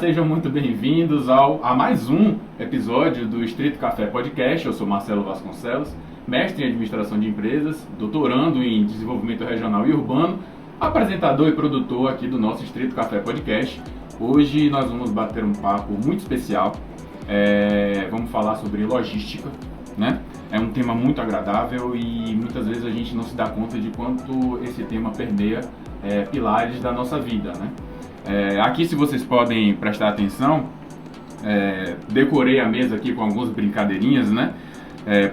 sejam muito bem-vindos a mais um episódio do Street Café Podcast. Eu sou Marcelo Vasconcelos, mestre em Administração de Empresas, doutorando em Desenvolvimento Regional e Urbano, apresentador e produtor aqui do nosso Street Café Podcast. Hoje nós vamos bater um papo muito especial, vamos falar sobre logística, né? É um tema muito agradável e muitas vezes a gente não se dá conta de quanto esse tema permeia pilares da nossa vida, né? Aqui, se vocês podem prestar atenção, decorei a mesa aqui com algumas brincadeirinhas, né?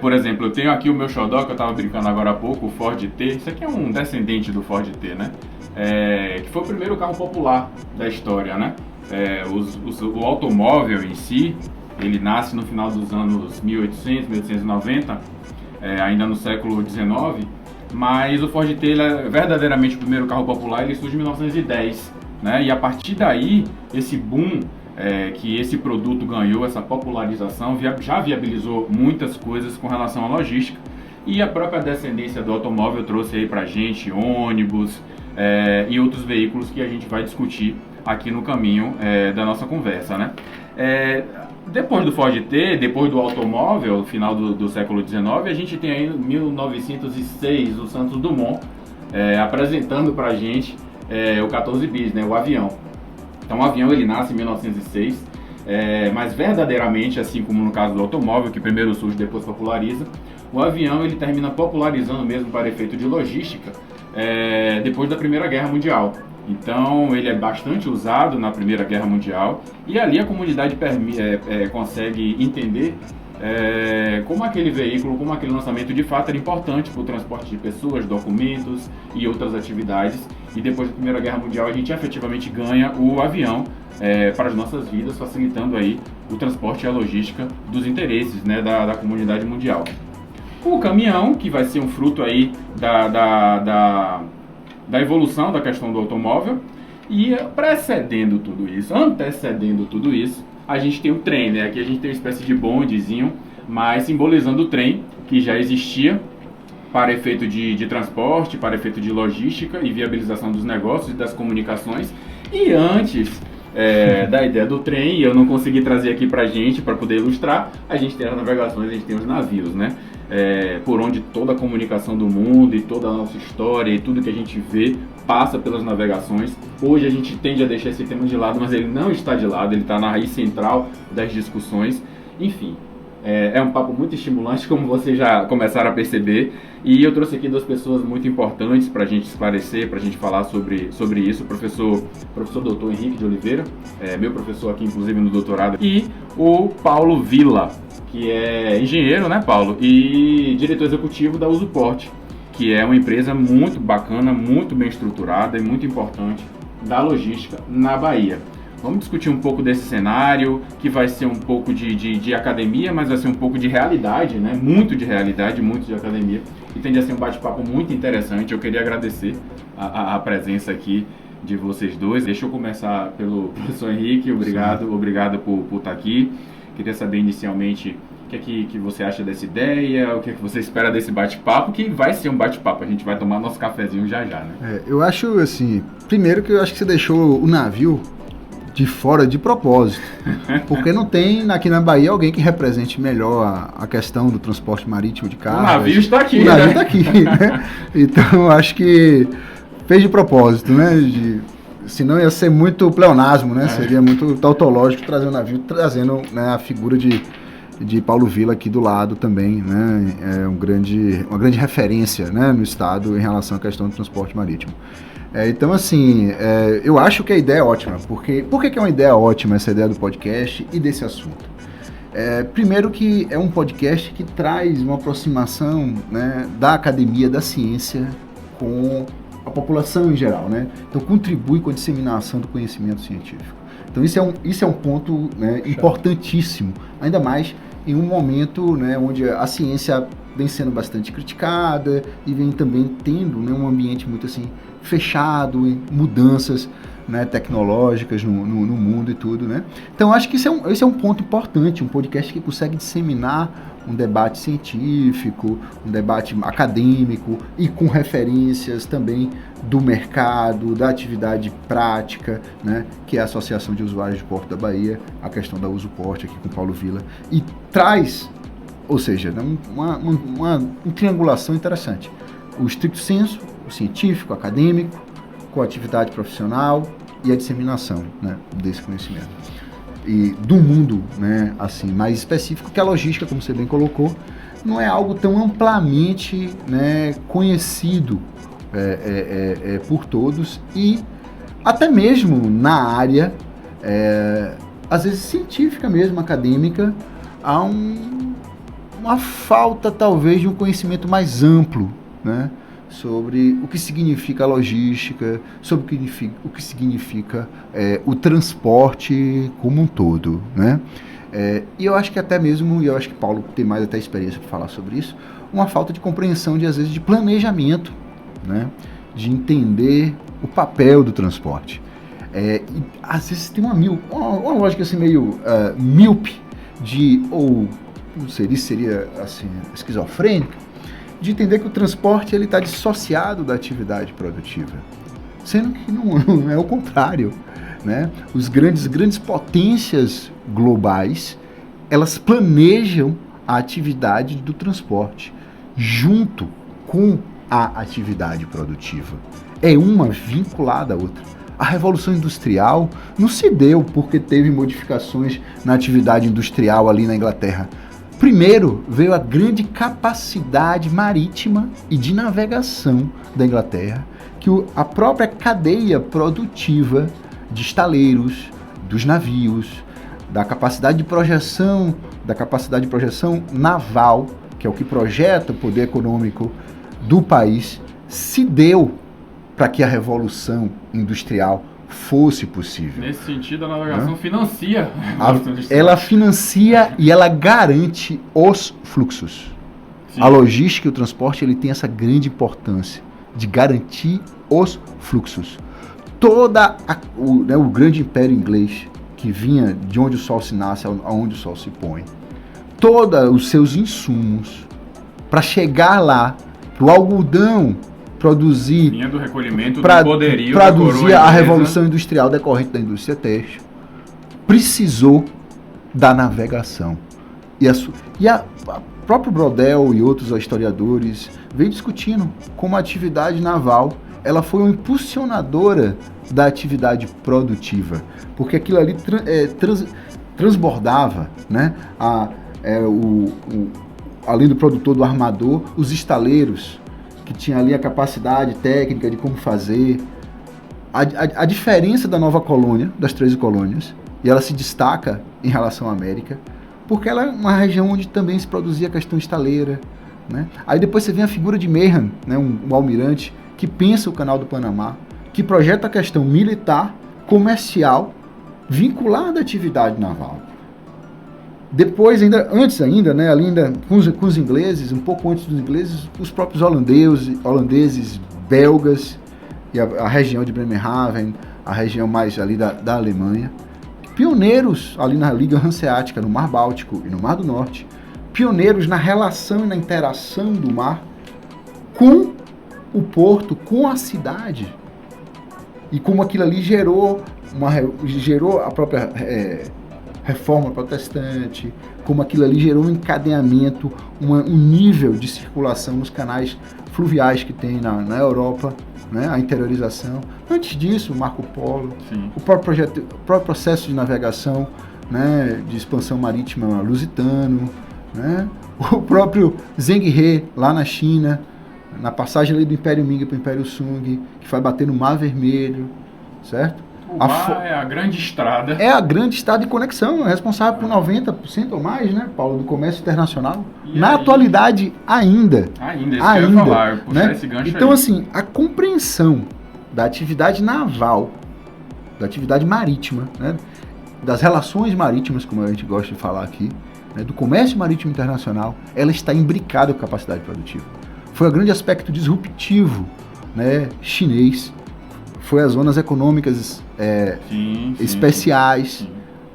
Por exemplo, eu tenho aqui o meu xodó, que eu estava brincando agora há pouco, o Ford T. Isso aqui é um descendente do Ford T, né? Que foi o primeiro carro popular da história, né? O automóvel em si, ele nasce no final dos anos 1800, 1890, ainda no século XIX, mas o Ford T, ele é verdadeiramente o primeiro carro popular, ele surge em 1910, né? E a partir daí, esse boom que esse produto ganhou, essa popularização, já viabilizou muitas coisas com relação à logística, e a própria descendência do automóvel trouxe aí pra gente ônibus e outros veículos que a gente vai discutir aqui no caminho da nossa conversa, né? Depois do Ford T, depois do automóvel, no final do século XIX, a gente tem aí em 1906 o Santos Dumont apresentando pra gente o 14 bis, né, o avião. Então o avião ele nasce em 1906, mas verdadeiramente, assim como no caso do automóvel, que primeiro surge e depois populariza, o avião ele termina popularizando mesmo para efeito de logística depois da Primeira Guerra Mundial. Então ele é bastante usado na Primeira Guerra Mundial e ali a comunidade consegue entender como aquele veículo, como aquele lançamento de fato era importante para o transporte de pessoas, documentos e outras atividades. E depois da Primeira Guerra Mundial a gente efetivamente ganha o avião para as nossas vidas, facilitando aí o transporte e a logística dos interesses, né, da comunidade mundial. O caminhão, que vai ser um fruto aí da evolução da questão do automóvel, e antecedendo tudo isso, a gente tem o trem, né? Aqui a gente tem uma espécie de bondezinho, mas simbolizando o trem, que já existia para efeito de transporte, para efeito de logística e viabilização dos negócios e das comunicações. E antes da ideia do trem, e eu não consegui trazer aqui pra gente, para poder ilustrar, a gente tem as navegações, a gente tem os navios, né? Por onde toda a comunicação do mundo e toda a nossa história e tudo que a gente vê passa pelas navegações. Hoje a gente tende a deixar esse tema de lado, mas ele não está de lado, ele está na raiz central das discussões. Enfim, é um papo muito estimulante, como vocês já começaram a perceber, e eu trouxe aqui duas pessoas muito importantes para a gente esclarecer, para a gente falar sobre isso: o professor doutor Henrique de Oliveira, meu professor aqui inclusive no doutorado, e o Paulo Villa, que é engenheiro, né, Paulo, e diretor executivo da Usuporte, que é uma empresa muito bacana, muito bem estruturada e muito importante da logística na Bahia. Vamos discutir um pouco desse cenário, que vai ser um pouco de academia, mas vai ser um pouco de realidade, né? Muito de realidade, muito de academia, e tende a ser um bate-papo muito interessante. Eu queria agradecer a presença aqui de vocês dois. Deixa eu começar pelo professor Henrique, obrigado por estar aqui. Queria saber inicialmente o que você acha dessa ideia, o que você espera desse bate-papo, que vai ser um bate-papo, a gente vai tomar nosso cafezinho já, né? Eu acho assim, primeiro que eu acho que você deixou o navio de fora de propósito, porque não tem aqui na Bahia alguém que represente melhor a questão do transporte marítimo de carros. O navio está aqui, o navio está aqui, né? Então eu acho que fez de propósito, né? Senão ia ser muito pleonasmo, né? Seria muito tautológico trazer o navio, trazendo, né, a figura de Paulo Villa aqui do lado também, né? É uma grande referência, né, no estado em relação à questão do transporte marítimo. Então, assim, eu acho que a ideia é ótima. Por que é uma ideia ótima essa ideia do podcast e desse assunto? Primeiro que é um podcast que traz uma aproximação, né, da academia, da ciência com a população em geral, né? Então contribui com a disseminação do conhecimento científico. Então isso é um ponto, né, importantíssimo, ainda mais em um momento, né, onde a ciência vem sendo bastante criticada e vem também tendo, né, um ambiente muito assim fechado, e mudanças né, tecnológicas no mundo e tudo, né? Então, acho que esse é um ponto importante, um podcast que consegue disseminar um debate científico, um debate acadêmico e com referências também do mercado, da atividade prática, né, que é a Associação de Usuários de Porto da Bahia, a questão da Usuporte aqui com Paulo Vila, e traz, ou seja, uma triangulação interessante. O estricto senso, o científico, acadêmico, com a atividade profissional e a disseminação, né, desse conhecimento. E do mundo, né, assim, mais específico, que a logística, como você bem colocou, não é algo tão amplamente, né, conhecido por todos e até mesmo na área, às vezes científica mesmo, acadêmica, há uma falta talvez de um conhecimento mais amplo, né, sobre o que significa a logística, sobre o que significa o transporte como um todo, né? E eu acho que até mesmo, e eu acho que Paulo tem mais até experiência para falar sobre isso, uma falta de compreensão às vezes de planejamento, né? De entender o papel do transporte. E às vezes tem uma lógica assim meio míope, ou não sei, isso seria assim, esquizofrênica, de entender que o transporte ele está dissociado da atividade produtiva, sendo que não é o contrário, né? Os grandes potências globais, elas planejam a atividade do transporte junto com a atividade produtiva. É uma vinculada à outra. A Revolução Industrial não se deu porque teve modificações na atividade industrial ali na Inglaterra. Primeiro, veio a grande capacidade marítima e de navegação da Inglaterra, que a própria cadeia produtiva de estaleiros, dos navios, da capacidade de projeção naval, que é o que projeta o poder econômico do país, se deu para que a Revolução Industrial fosse possível. Nesse sentido, a navegação financia. Ela financia e ela garante os fluxos. Sim. A logística e o transporte ele tem essa grande importância de garantir os fluxos. O grande império inglês, que vinha de onde o sol se nasce aonde o sol se põe, todos os seus insumos para chegar lá, para o algodão produzir, vinha do recolhimento do poderio produzir a revolução industrial decorrente da indústria têxtil, precisou da navegação. E a próprio Brodel e outros historiadores vêm discutindo como a atividade naval ela foi uma impulsionadora da atividade produtiva, porque aquilo ali transbordava, né? Além do produtor, do armador, os estaleiros, que tinha ali a capacidade técnica de como fazer. A diferença da nova colônia, das 13 colônias, e ela se destaca em relação à América, porque ela é uma região onde também se produzia a questão estaleira, né? Aí depois você vê a figura de Mahan, né, um almirante que pensa o Canal do Panamá, que projeta a questão militar, comercial, vinculada à atividade naval. Depois, antes, né, ali com os ingleses, um pouco antes dos ingleses, os próprios holandeses, belgas, e a região de Bremerhaven, a região mais ali da Alemanha, pioneiros ali na Liga Hanseática, no Mar Báltico e no Mar do Norte, pioneiros na relação e na interação do mar com o porto, com a cidade, e como aquilo ali gerou a própria reforma protestante, como aquilo ali gerou um encadeamento, um nível de circulação nos canais fluviais que tem na Europa, né, a interiorização. Antes disso, Marco Polo, sim, o próprio processo de navegação, né, de expansão marítima lusitano, né, o próprio Zheng He, lá na China, na passagem ali do Império Ming para o Império Sung, que vai bater no Mar Vermelho, certo? O mar é a grande estrada. É a grande estrada de conexão, é responsável por 90% ou mais, né, Paulo, do comércio internacional. E na atualidade, ainda. Ainda, isso que eu ia falar, puxar, né, esse gancho então, aí. Assim, a compreensão da atividade naval, da atividade marítima, né, das relações marítimas, como a gente gosta de falar aqui, né, do comércio marítimo internacional, ela está imbricada com a capacidade produtiva. Foi o grande aspecto disruptivo, né, chinês, foi as zonas econômicas especiais, sim.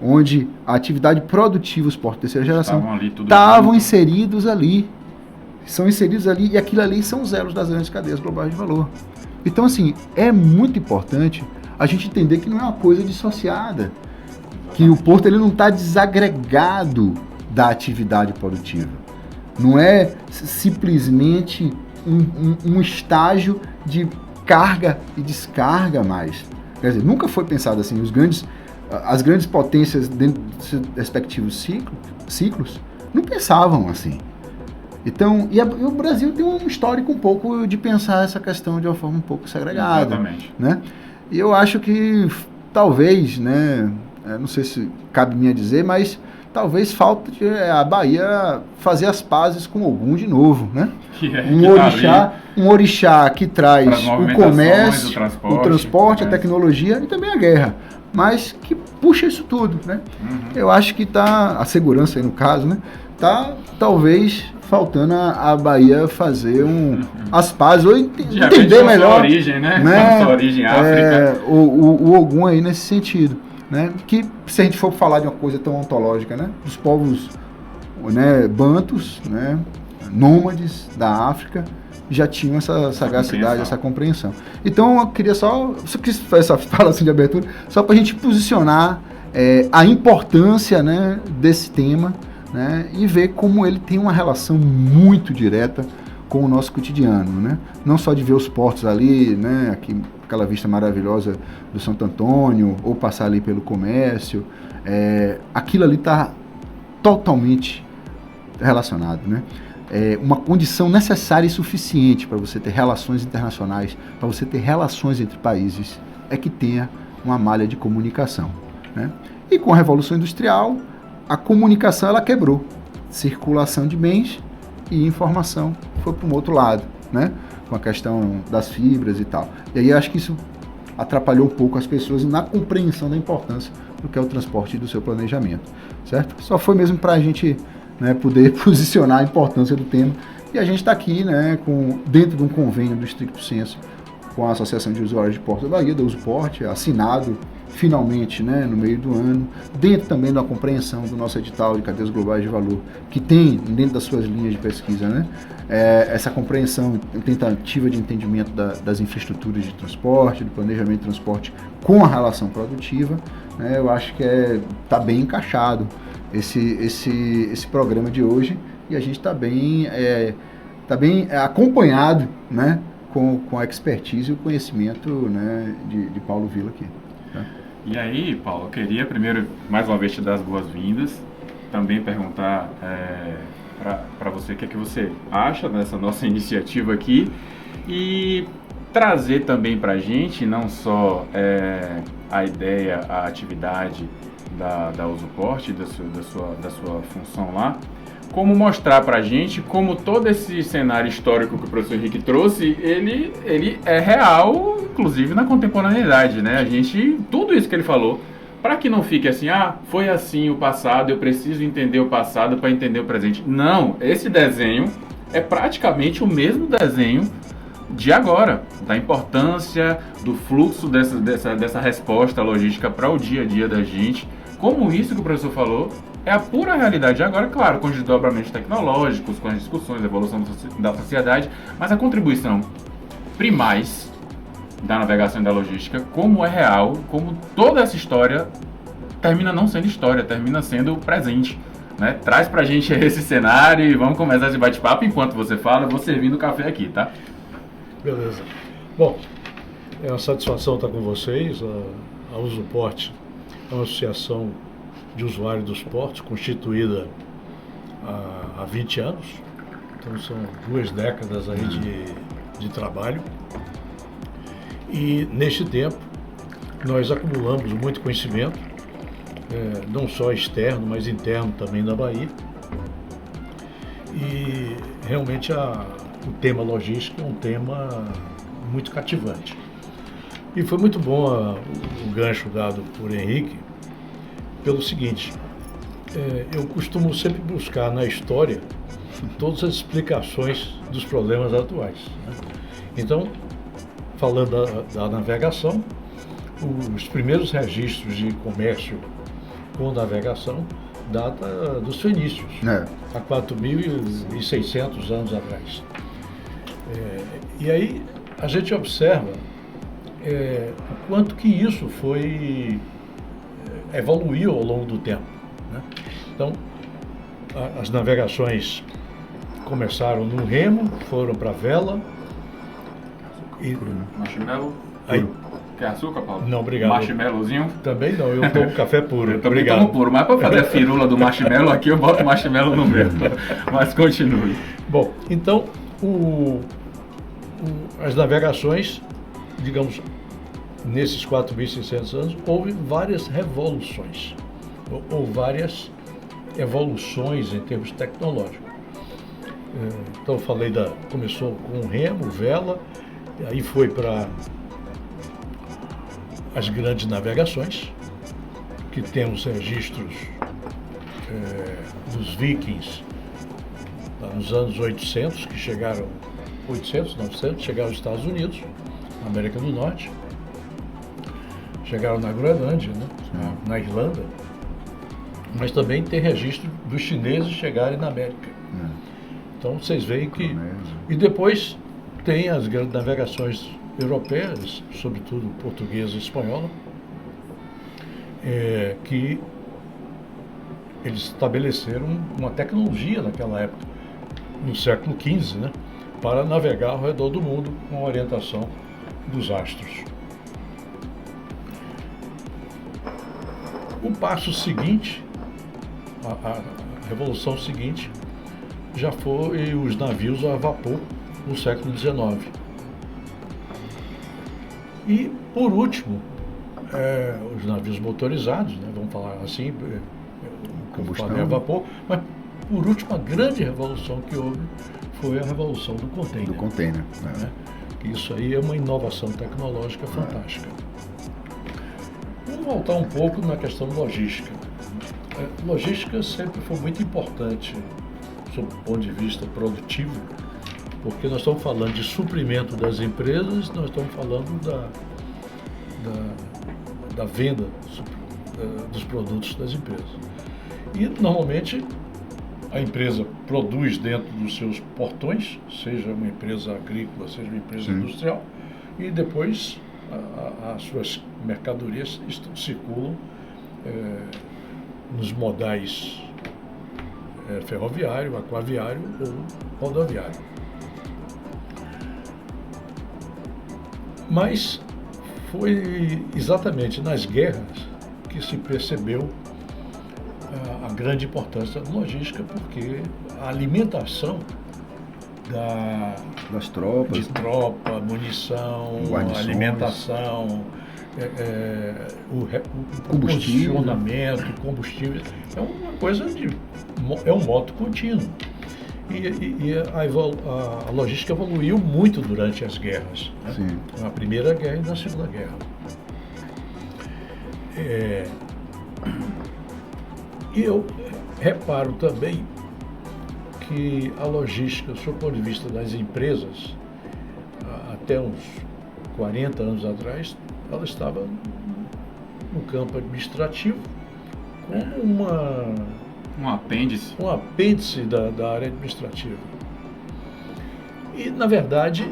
Onde a atividade produtiva, os portos de terceira geração, estavam inseridos ali. São inseridos ali, e aquilo ali são os elos das grandes cadeias globais de valor. Então, assim, é muito importante a gente entender que não é uma coisa dissociada, que o porto ele não está desagregado da atividade produtiva. Não é simplesmente um estágio de carga e descarga mais. Quer dizer, nunca foi pensado assim. As grandes potências dentro dos respectivos ciclos não pensavam assim. Então, e o Brasil tem um histórico um pouco de pensar essa questão de uma forma um pouco segregada. Exatamente. Né? E eu acho que talvez, né, não sei se cabe me a dizer, mas talvez falte a Bahia fazer as pazes com Ogum de novo, né? Um orixá que traz o comércio, o transporte, a tecnologia e também a guerra, mas que puxa isso tudo, né? Uhum. Eu acho que tá a segurança aí no caso, né? Tá talvez faltando a Bahia fazer as pazes ou entender melhor sua origem, né? Sua origem África. O Ogum aí nesse sentido. Né? Que se a gente for falar de uma coisa tão ontológica, né? Os povos, né, bantus, né, nômades da África já tinham essa sagacidade, essa compreensão. Então eu queria só quis fazer essa fala assim de abertura, só para a gente posicionar a importância, né, desse tema, né, e ver como ele tem uma relação muito direta com o nosso cotidiano, né? Não só de ver os portos ali, né, aqui, aquela vista maravilhosa do Santo Antônio, ou passar ali pelo comércio, aquilo ali está totalmente relacionado, né? Uma condição necessária e suficiente para você ter relações internacionais, para você ter relações entre países, é que tenha uma malha de comunicação, né? E com a Revolução Industrial, a comunicação ela quebrou. Circulação de bens e informação foi para um outro lado, né? Com a questão das fibras e tal. E aí eu acho que isso atrapalhou um pouco as pessoas na compreensão da importância do que é o transporte e do seu planejamento, certo? Só foi mesmo para a gente, né, poder posicionar a importância do tema. E a gente está aqui, né, dentro de um convênio do Stricto Sensu com a Associação de Usuários de Portos da Bahia, da Usuporte, assinado finalmente, né, no meio do ano, dentro também da compreensão do nosso edital de cadeias globais de valor, que tem dentro das suas linhas de pesquisa, né, essa compreensão, tentativa de entendimento das infraestruturas de transporte, do planejamento de transporte com a relação produtiva, né, eu acho que está bem encaixado esse programa de hoje, e a gente está bem acompanhado, né, com a expertise e o conhecimento, né, de Paulo Villa aqui. Tá? E aí, Paulo, eu queria primeiro, mais uma vez, te dar as boas-vindas, também perguntar para você o que é que você acha dessa nossa iniciativa aqui e trazer também para a gente não só a ideia, a atividade da Usuporte, da sua função lá, como mostrar para a gente como todo esse cenário histórico que o professor Henrique trouxe, ele é real, inclusive na contemporaneidade, né? Tudo isso que ele falou, para que não fique assim, foi assim o passado, eu preciso entender o passado para entender o presente. Não, esse desenho é praticamente o mesmo desenho de agora, da importância do fluxo dessa resposta logística para o dia a dia da gente, como isso que o professor falou, é a pura realidade agora, claro, com os desdobramentos tecnológicos, com as discussões, a evolução da sociedade, mas a contribuição primais da navegação e da logística, como é real, como toda essa história termina não sendo história, termina sendo presente, né? Traz pra gente esse cenário e vamos começar esse bate-papo. Enquanto você fala, eu vou servindo o café aqui, tá? Beleza. Bom, é uma satisfação estar com vocês. A Usuporte é uma associação de usuários dos portos, constituída há 20 anos. Então são 2 décadas aí de trabalho. E neste tempo nós acumulamos muito conhecimento, não só externo, mas interno também da Bahia. E realmente o tema logística é um tema muito cativante. E foi muito bom o gancho dado por Henrique, pelo seguinte, eu costumo sempre buscar na história todas as explicações dos problemas atuais, né? Então, falando da navegação, os primeiros registros de comércio com navegação data dos fenícios, há 4.600 anos atrás. E aí a gente observa o quanto que isso evoluiu ao longo do tempo, né? Então, as navegações começaram no remo, foram para a vela. Marshmallow? Aí. Quer açúcar, Paulo? Não, obrigado. Marshmallowzinho? Também não, eu tomo café puro. Eu também obrigado. tomo puro, mas para fazer a firula do marshmallow aqui, eu boto marshmallow no meu. Mas continue. Bom, então, as navegações, digamos, nesses 4.600 anos, houve várias revoluções, ou várias evoluções em termos tecnológicos. Então, eu falei começou com remo, vela, aí foi para as grandes navegações, que temos registros dos vikings nos anos 800, que chegaram, 800, 900, chegaram aos Estados Unidos, na América do Norte, chegaram na Groenlândia, né? Na Irlanda, mas também tem registro dos chineses chegarem na América. Então vocês veem que... E depois tem as grandes navegações europeias, sobretudo portuguesa e espanhola, que eles estabeleceram uma tecnologia naquela época, no século XV, né, para navegar ao redor do mundo com a orientação dos astros. O passo seguinte, a revolução seguinte, já foi os navios a vapor no século XIX. E, por último, os navios motorizados, né, vamos falar assim, combustão a vapor, mas, por último, a grande revolução que houve foi a revolução do container. Do container. Né? Isso aí é uma inovação tecnológica fantástica. Vamos voltar um pouco na questão logística. Logística sempre foi muito importante, sob o ponto de vista produtivo, porque nós estamos falando de suprimento das empresas, nós estamos falando da venda dos produtos das empresas. E, normalmente, a empresa produz dentro dos seus portões, seja uma empresa agrícola, seja uma empresa industrial, e depois as suas mercadorias circulam nos modais ferroviário, aquaviário ou rodoviário. Mas foi exatamente nas guerras que se percebeu a grande importância da logística, porque a alimentação das tropas, de tropa, munição, alimentação, o posicionamento, combustível, é uma coisa é um moto contínuo. E a logística evoluiu muito durante as guerras, né? Sim. Na Primeira Guerra e na Segunda Guerra. E eu reparo também que a logística, do seu ponto de vista das empresas, até uns 40 anos atrás, ela estava no campo administrativo como um apêndice da área administrativa. E, na verdade,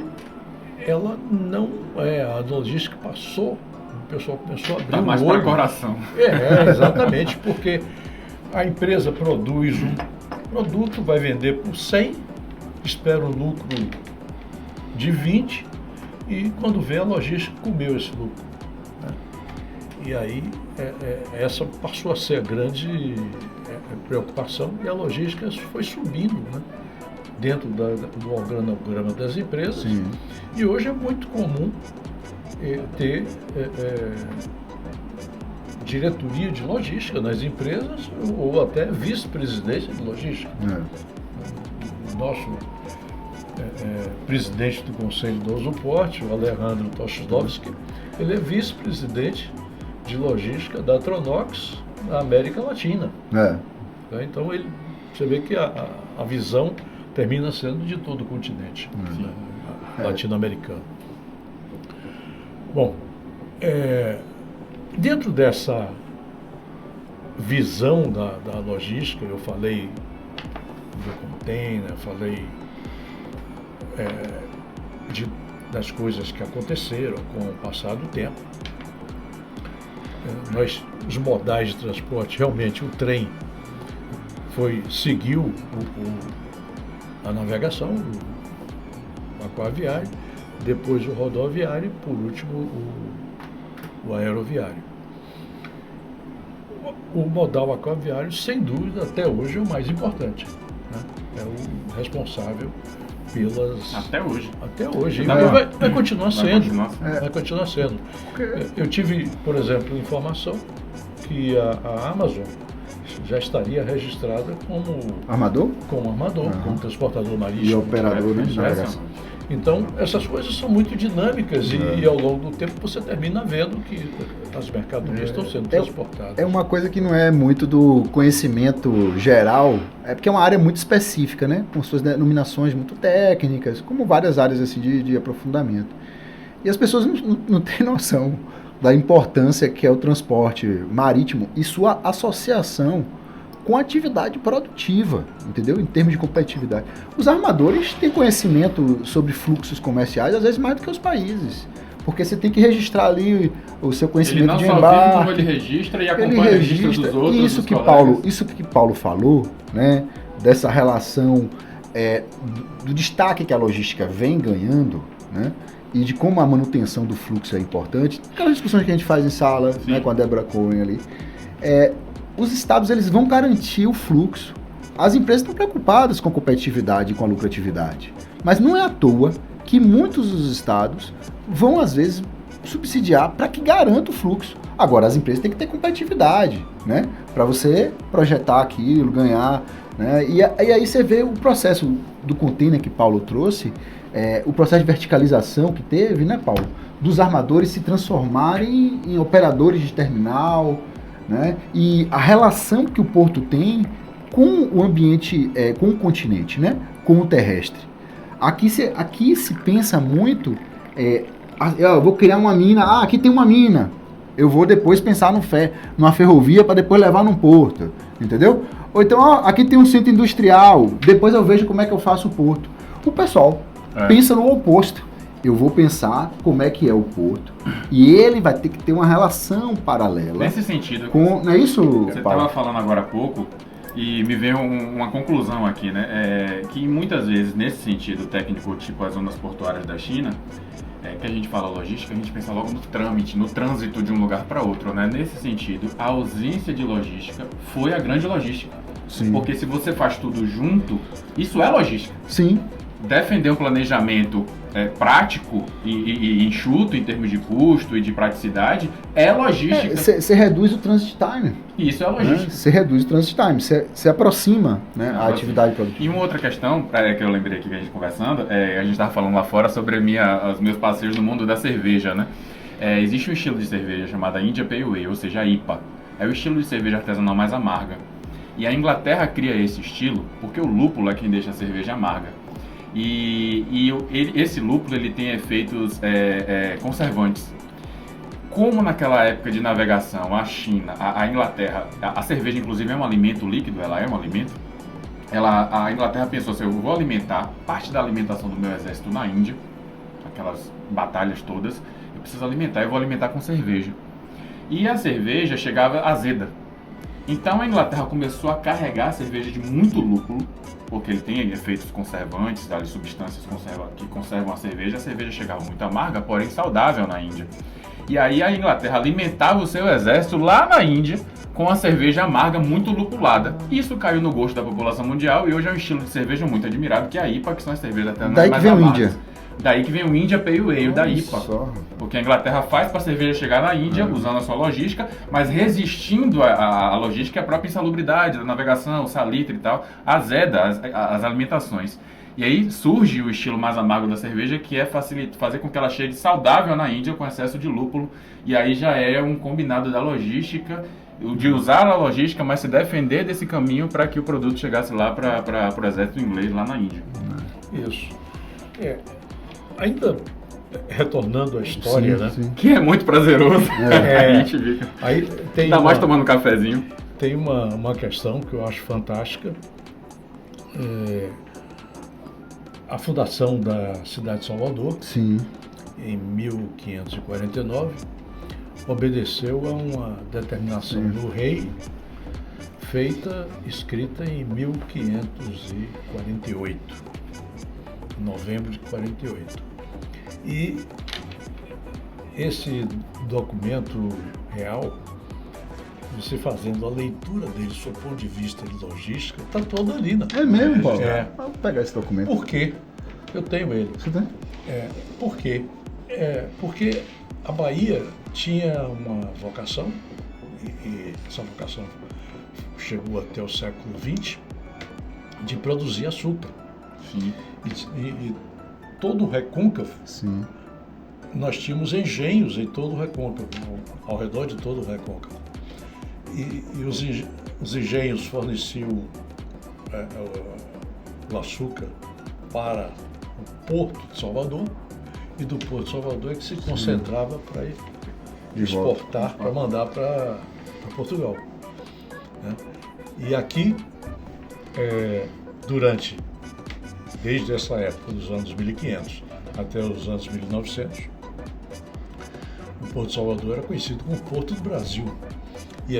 ela não é. A logística passou, o pessoal começou a abrir o mais olho. Para coração. Exatamente, porque a empresa produz um produto, vai vender por 100, espera um lucro de 20 e, quando vê, a logística comeu esse lucro, né? E aí, essa passou a ser a grande preocupação, e a logística foi subindo, né, dentro do organograma das empresas. Sim. E hoje é muito comum ter diretoria de logística nas empresas, ou até vice-presidência de logística. O nosso presidente do Conselho do Usuporte, o Alejandro Toshidovski, ele é vice-presidente de logística da Tronox na América Latina. Então, você vê que a visão termina sendo de todo o continente latino-americano. Bom, dentro dessa visão da logística, eu falei do container, falei das coisas que aconteceram com o passar do tempo. Os modais de transporte, realmente o trem seguiu a navegação, o aquaviário, depois o rodoviário e, por último, o aeroviário. O modal aquaviário, sem dúvida, até hoje é o mais importante, né? É o responsável pelas... Até hoje. Até hoje. Vai continuar sendo. Vai continuar sendo. Eu tive, por exemplo, informação que a Amazon já estaria registrada como armador? Como armador, como transportador marítimo. E operador, né? Então, essas coisas são muito dinâmicas e ao longo do tempo você termina vendo que as mercadorias estão sendo transportadas. É uma coisa que não é muito do conhecimento geral, é porque é uma área muito específica, né? Com suas denominações muito técnicas, como várias áreas assim, de aprofundamento. E as pessoas não têm noção da importância que é o transporte marítimo e sua associação com a atividade produtiva, entendeu? Em termos de competitividade. Os armadores têm conhecimento sobre fluxos comerciais, às vezes mais do que os países, porque você tem que registrar ali o seu conhecimento de embarque. Ele não só vive como ele registra e acompanha o registro dos outros. Isso que Paulo falou, né, dessa relação do destaque que a logística vem ganhando, né, e de como a manutenção do fluxo é importante, aquelas discussões que a gente faz em sala, né, com a Débora Cohen ali, os estados eles vão garantir o fluxo. As empresas estão preocupadas com a competitividade e com a lucratividade. Mas não é à toa que muitos dos estados vão, às vezes, subsidiar para que garanta o fluxo. Agora, as empresas têm que ter competitividade, né? Para você projetar aquilo, ganhar. Né? E aí você vê o processo do container que Paulo trouxe, o processo de verticalização que teve, né, Paulo? Dos armadores se transformarem em operadores de terminal, né? E a relação que o porto tem com o ambiente, com o continente, né? Com o terrestre. Aqui se pensa muito, eu vou criar uma mina, aqui tem uma mina, eu vou depois pensar numa ferrovia para depois levar num porto, entendeu? Ou então, aqui tem um centro industrial, depois eu vejo como é que eu faço o porto. O pessoal pensa no oposto. Eu vou pensar como é que é o porto e ele vai ter que ter uma relação paralela. Nesse sentido, não é isso, você estava falando agora há pouco e me veio uma conclusão aqui, né? Que muitas vezes, nesse sentido técnico, tipo as zonas portuárias da China, que a gente fala logística, a gente pensa logo no trâmite, no trânsito de um lugar para outro, né? Nesse sentido, a ausência de logística foi a grande logística. Sim. Porque se você faz tudo junto, isso é logística. Sim. Defender um planejamento prático e enxuto em termos de custo e de praticidade é logística. Você reduz o transit time. Isso é logística. Você reduz o transit time, você aproxima, né, a atividade produtiva. E uma outra questão que eu lembrei aqui que a gente conversando, a gente estava falando lá fora sobre os meus parceiros no mundo da cerveja, né? Existe um estilo de cerveja chamado India Pale Ale, ou seja, a IPA. É o estilo de cerveja artesanal mais amarga. E a Inglaterra cria esse estilo porque o lúpulo é quem deixa a cerveja amarga. Esse lúpulo ele tem efeitos conservantes. Como naquela época de navegação, a China, a Inglaterra, a cerveja inclusive é um alimento líquido, ela é um alimento, a Inglaterra pensou assim, eu vou alimentar parte da alimentação do meu exército na Índia, aquelas batalhas todas, eu preciso alimentar, eu vou alimentar com cerveja. E a cerveja chegava azeda. Então a Inglaterra começou a carregar a cerveja de muito lúpulo, porque ele tem efeitos conservantes, substâncias que conservam a cerveja chegava muito amarga, porém saudável na Índia. E aí a Inglaterra alimentava o seu exército lá na Índia com a cerveja amarga muito lupulada. Isso caiu no gosto da população mundial e hoje é um estilo de cerveja muito admirado, que é a IPA, que são as cervejas até mais amargas. Daí que vem o India Pale Ale da IPA. Porque a Inglaterra faz para a cerveja chegar na Índia, usando a sua logística, mas resistindo à logística e à própria insalubridade da navegação, o salitre e tal, azeda as alimentações. E aí surge o estilo mais amargo da cerveja, que é fazer com que ela chegue saudável na Índia com excesso de lúpulo. E aí já é um combinado da logística, de usar a logística, mas se defender desse caminho para que o produto chegasse lá para o exército inglês, lá na Índia. Isso. Ainda retornando à história, Sim, né? sim. Que é muito prazeroso. A gente fica. Aí tem Ainda mais tomando um cafezinho. Tem uma questão que eu acho fantástica. A fundação da cidade de Salvador, Sim. em 1549, obedeceu a uma determinação do rei, escrita em 1548, novembro de 48. E esse documento real, você fazendo a leitura dele, sob o ponto de vista de logística, está todo ali, né? É mesmo, Paulo? Vou pegar esse documento. Por quê? Eu tenho ele. Você tem? Por quê? Porque a Bahia tinha uma vocação, e essa vocação chegou até o século XX, de produzir açúcar. Sim. E todo o recôncavo, Sim. nós tínhamos engenhos em todo o recôncavo, ao redor de todo o recôncavo. E os engenhos forneciam o açúcar para o Porto de Salvador, e do Porto de Salvador é que se concentrava para exportar, para mandar para Portugal. Né? E aqui, desde essa época, dos anos 1500 até os anos 1900, o Porto de Salvador era conhecido como Porto do Brasil. E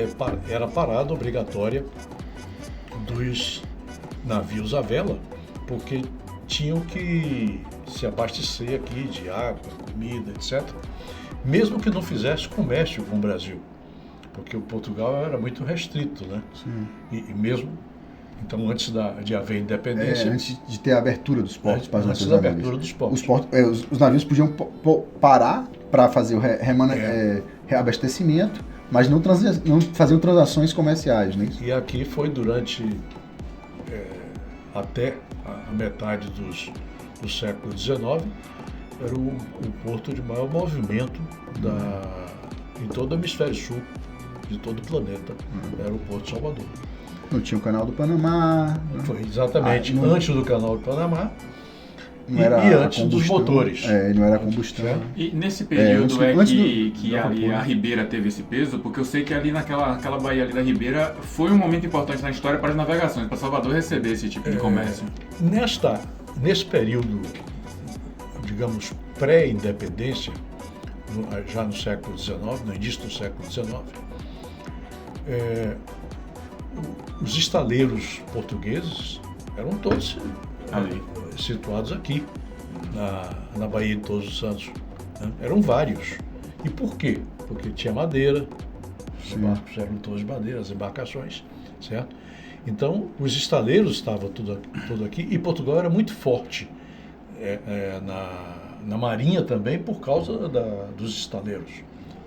era parada obrigatória dos navios à vela, porque tinham que se abastecer aqui de água, comida, etc. Mesmo que não fizesse comércio com o Brasil, porque o Portugal era muito restrito, né? Sim. E mesmo, então, antes de haver independência... Antes de ter a abertura dos portos para os antes navios. da abertura dos portos. Os navios podiam parar para fazer o reabastecimento, mas não faziam transações comerciais, né? E aqui foi durante até a metade do século XIX, era o porto de maior movimento em todo o hemisfério sul, de todo o planeta, era o Porto de Salvador. Não tinha o Canal do Panamá. Foi exatamente antes do Canal do Panamá e antes dos motores. Não era combustão. E nesse período que a Ribeira teve esse peso, porque eu sei que ali naquela baía ali da Ribeira foi um momento importante na história para as navegações, para Salvador receber esse tipo de comércio. Nesse período, digamos, pré-independência, já no século XIX, no início do século XIX, os estaleiros portugueses eram todos situados aqui, na Baía de Todos os Santos. Né? Eram vários. E por quê? Porque tinha madeira, os barcos eram todos de madeira, as embarcações, certo? Então, os estaleiros estavam tudo aqui, e Portugal era muito forte na marinha também por causa dos estaleiros.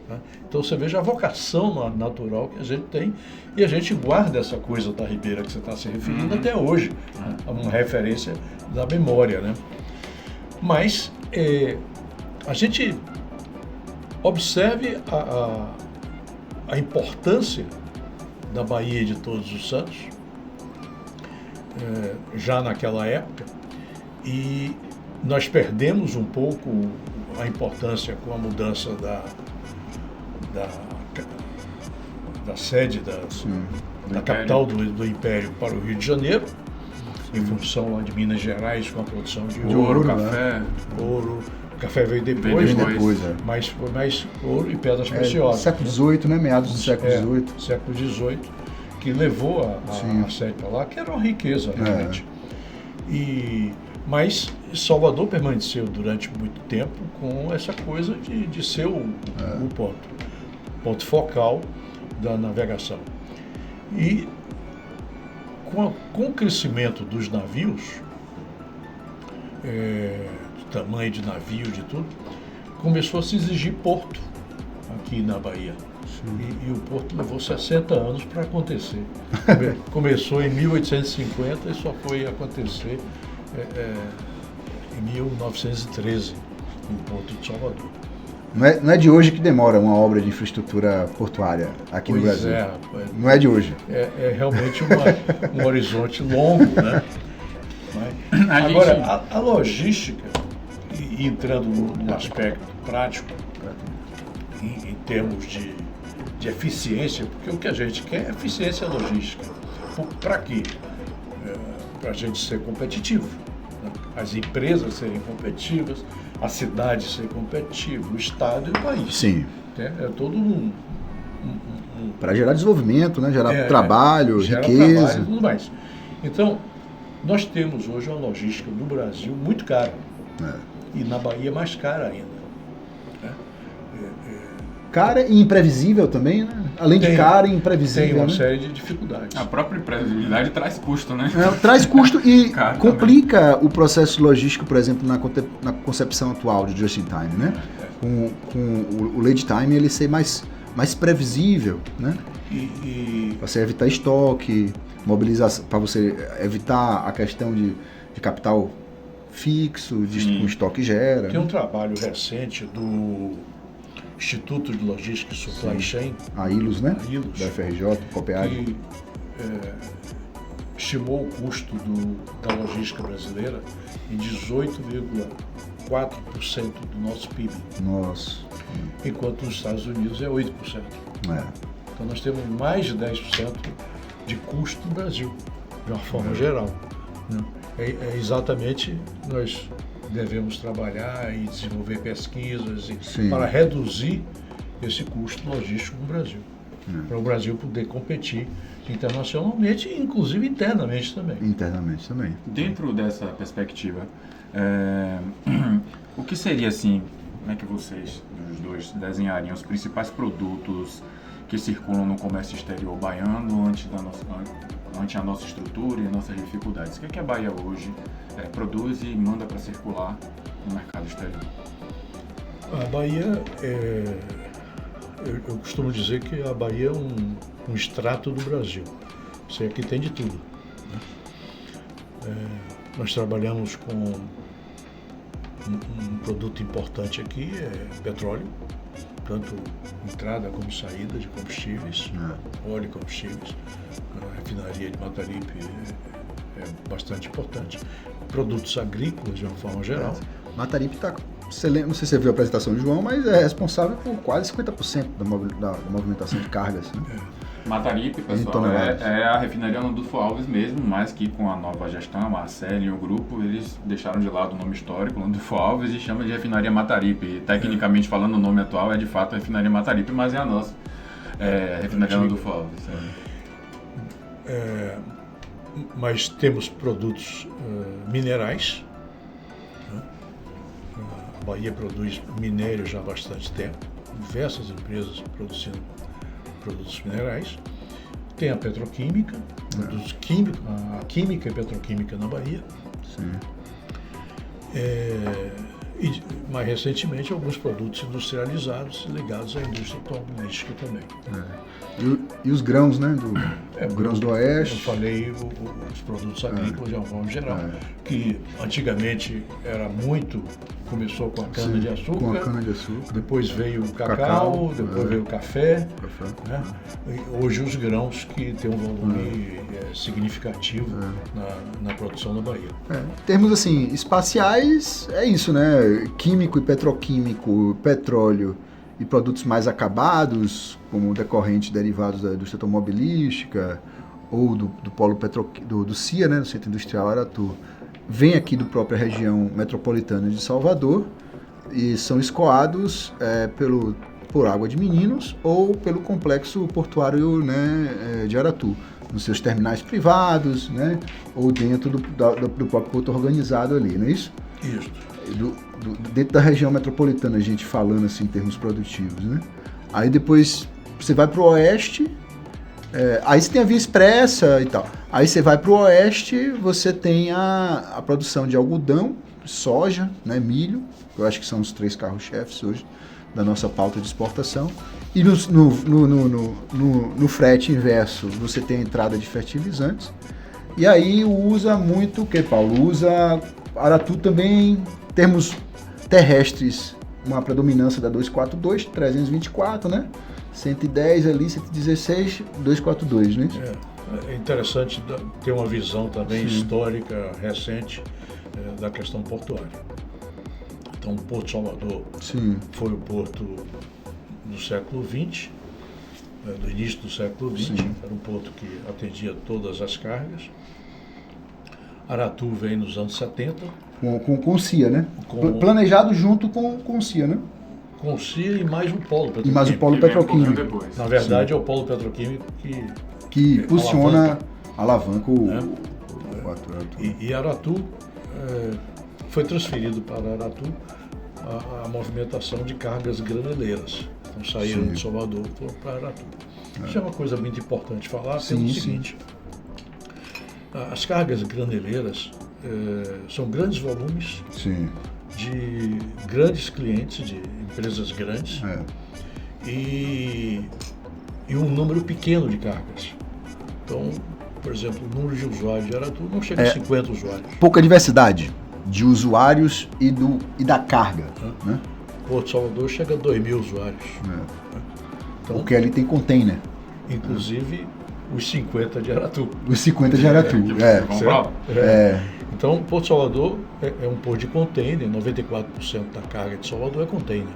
Né? Então, você veja a vocação natural que a gente tem, e a gente guarda essa coisa da Ribeira que você está se referindo até hoje, uma referência da memória. Né? Mas a gente observe a importância da Baía de Todos os Santos, já naquela época, e nós perdemos um pouco a importância com a mudança da sede da capital do Império para o Rio de Janeiro, em função lá de Minas Gerais, com a produção de ouro, café. Ouro, o café veio depois, mas foi mais ouro e pedras preciosas. Século XVIII, né? Meados do século XVIII. Século XVIII, que levou a sede para lá, que era uma riqueza, realmente. Mas Salvador permaneceu durante muito tempo com essa coisa de ser o ponto focal da navegação. E com o crescimento dos navios, do tamanho de navio, de tudo, começou a se exigir porto aqui na Bahia. E o porto levou 60 anos para acontecer. Começou em 1850 e só foi acontecer em 1913, no Porto de Salvador. Não é de hoje que demora uma obra de infraestrutura portuária aqui no Brasil. Não é de hoje. É realmente um horizonte longo, né? Agora, a logística E entrando no aspecto prático, em termos de eficiência, porque o que a gente quer é eficiência logística. Para quê? Para a gente ser competitivo, né? As empresas serem competitivas, a cidade ser competitiva, o Estado e o país. Sim. É todo para gerar desenvolvimento, né? Gerar trabalho, riqueza. Trabalho e tudo mais. Então, nós temos hoje uma logística no Brasil muito cara. E na Bahia mais cara ainda. Né? Cara e imprevisível também, né? Além de cara e imprevisível. Tem uma né? série de dificuldades. A própria imprevisibilidade traz custo, né? Traz custo e Cara, complica o processo logístico, por exemplo, na concepção atual de just-in-time, né? Com o lead time ele ser mais previsível, né? Para você evitar estoque, mobilização, para você evitar a questão de capital fixo, de o estoque gera. Tem um trabalho recente do Instituto de Logística e Supply Chain, a ILOS, né? A ILOS, da FRJ, Copeag, que estimou o custo da logística brasileira em 18,4% do nosso PIB. Nossa. Enquanto nos Estados Unidos é 8%. Então nós temos mais de 10% de custo no Brasil, de uma forma geral. Né? Exatamente, nós devemos trabalhar e desenvolver pesquisas para reduzir esse custo logístico no Brasil. Para o Brasil poder competir internacionalmente e inclusive internamente também. Dentro dessa perspectiva, o que seria assim, como é que vocês, os dois, desenhariam os principais produtos que circulam no comércio exterior baiano ante a nossa estrutura e nossas dificuldades? O que é que a Bahia hoje produz e manda para circular no mercado exterior? A Bahia, eu costumo dizer que a Bahia é um extrato do Brasil. Você aqui tem de tudo. Né? Nós trabalhamos com um produto importante aqui, petróleo, tanto entrada como saída de combustíveis, óleo e combustíveis. A refinaria de Mataripe é bastante importante. Produtos agrícolas, de uma forma geral. Mataripe está, não sei se você viu a apresentação de João, mas é responsável por quase 50% da movimentação de cargas. Né? Mataripe, pessoal, é a refinaria Landulfo Alves mesmo, mas que com a nova gestão, a Marcelo e o grupo, eles deixaram de lado o nome histórico, Landulfo Alves, e chamam de refinaria Mataripe. E, tecnicamente falando, o nome atual é de fato a refinaria Mataripe, mas é a nossa refinaria Landulfo Alves. Mas temos produtos minerais. Né? A Bahia produz minério já há bastante tempo, diversas empresas produzindo produtos minerais. Tem a petroquímica, produtos químicos, a química e petroquímica na Bahia. Sim. E mais recentemente alguns produtos industrializados ligados à indústria automobilística também. E os grãos, né? Grãos do Oeste. Eu falei os produtos agrícolas de uma forma geral, que antigamente começou com a cana-de-açúcar, depois veio o cacau, depois veio o café. Né? E hoje os grãos que têm um volume significativo na produção da Bahia. Em termos assim, espaciais, é isso, né? Químico e petroquímico, petróleo e produtos mais acabados, como decorrentes derivados da indústria automobilística ou do polo do CIA, né, do Centro Industrial Aratu, vem aqui da própria região metropolitana de Salvador e são escoados por Água de Meninos ou pelo complexo portuário, né, de Aratu, nos seus terminais privados, né, ou dentro do próprio porto organizado ali, não é isso? Isso. Dentro da região metropolitana, a gente falando assim em termos produtivos, né? Aí depois você vai para o oeste, aí você tem a via expressa e tal. Aí você vai para o oeste, você tem a produção de algodão, soja, né, milho, que eu acho que são os 3 carros-chefes hoje da nossa pauta de exportação. E no frete inverso, você tem a entrada de fertilizantes. E aí usa muito o que, Paulo? Usa Aratu também, termos terrestres, uma predominância da 242, 324, né? 110 ali, 116, 242, né? É interessante ter uma visão também histórica, recente, da questão portuária. Então, o Porto de Salvador foi o porto do século XX, do início do século XX, era um porto que atendia todas as cargas. Aratu veio nos anos 70. Com o CIA, né? Planejado junto com o CIA, né? Com o CIA e mais o polo petroquímico. E mais o polo petroquímico. Na verdade, é o polo petroquímico que funciona, alavanca o Aratu. E Aratu, foi transferido para Aratu a movimentação de cargas graneleiras. Então saíram de Salvador e foram para Aratu. Isso é uma coisa muito importante falar, pelo seguinte. As cargas graneleiras são grandes volumes de grandes clientes, de empresas grandes, e um número pequeno de cargas. Então, por exemplo, o número de usuários de Aratu não chega a 50 usuários. Pouca diversidade de usuários e da carga. Né? Porto Salvador chega a 2.000 usuários. Então, porque ali tem container. Inclusive os 50 de Aratu. Os 50 de Aratu, Então, Porto Salvador é um porto de container, 94% da carga de Salvador é container.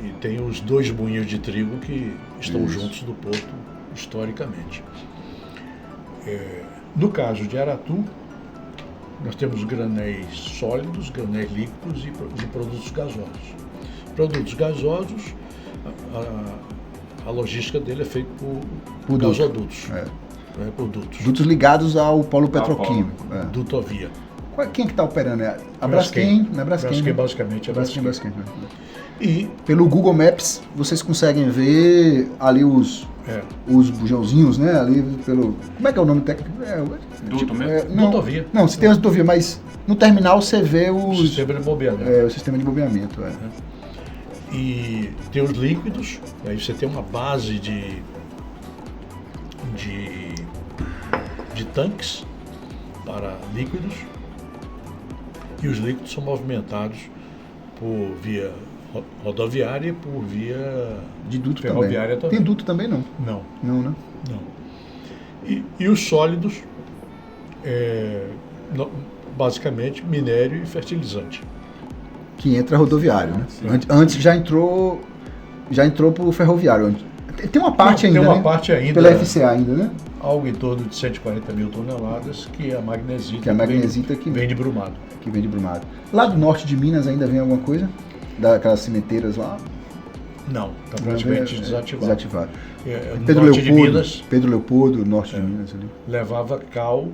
E tem os 2 moinhos de trigo que estão juntos do porto historicamente. No caso de Aratu, nós temos granéis sólidos, granéis líquidos e produtos gasosos. Produtos gasosos, a logística dele é feita por gasodutos. Por dutos. Dutos ligados ao polo petroquímico. Dutovia. Quem é que está operando? A Braskem, né? Braskem, basicamente, é Braskem. E pelo Google Maps, vocês conseguem ver ali os bujãozinhos, né? Ali pelo... Como é que é o nome técnico? Duto mesmo? Dutovia. Não, se tem as dutovia, mas no terminal você vê o sistema de bobeamento. O sistema de bobeamento, E tem os líquidos, aí você tem uma base de tanques para líquidos, e os líquidos são movimentados por via rodoviária e por via de duto ferroviária também. Tem duto também não? Não, né? Não. E os sólidos, basicamente minério e fertilizante. Que entra rodoviário, né? Antes já entrou para o ferroviário. Tem uma parte ainda, pela FCA ainda, né? Algo em torno de 140 mil toneladas, que é a magnesita, que vem de Brumado. Que vem de Brumado. Lá do norte de Minas ainda vem alguma coisa? Daquelas cimenteiras lá? Não, está praticamente desativado. Pedro Leopoldo, norte de Minas ali. Levava cal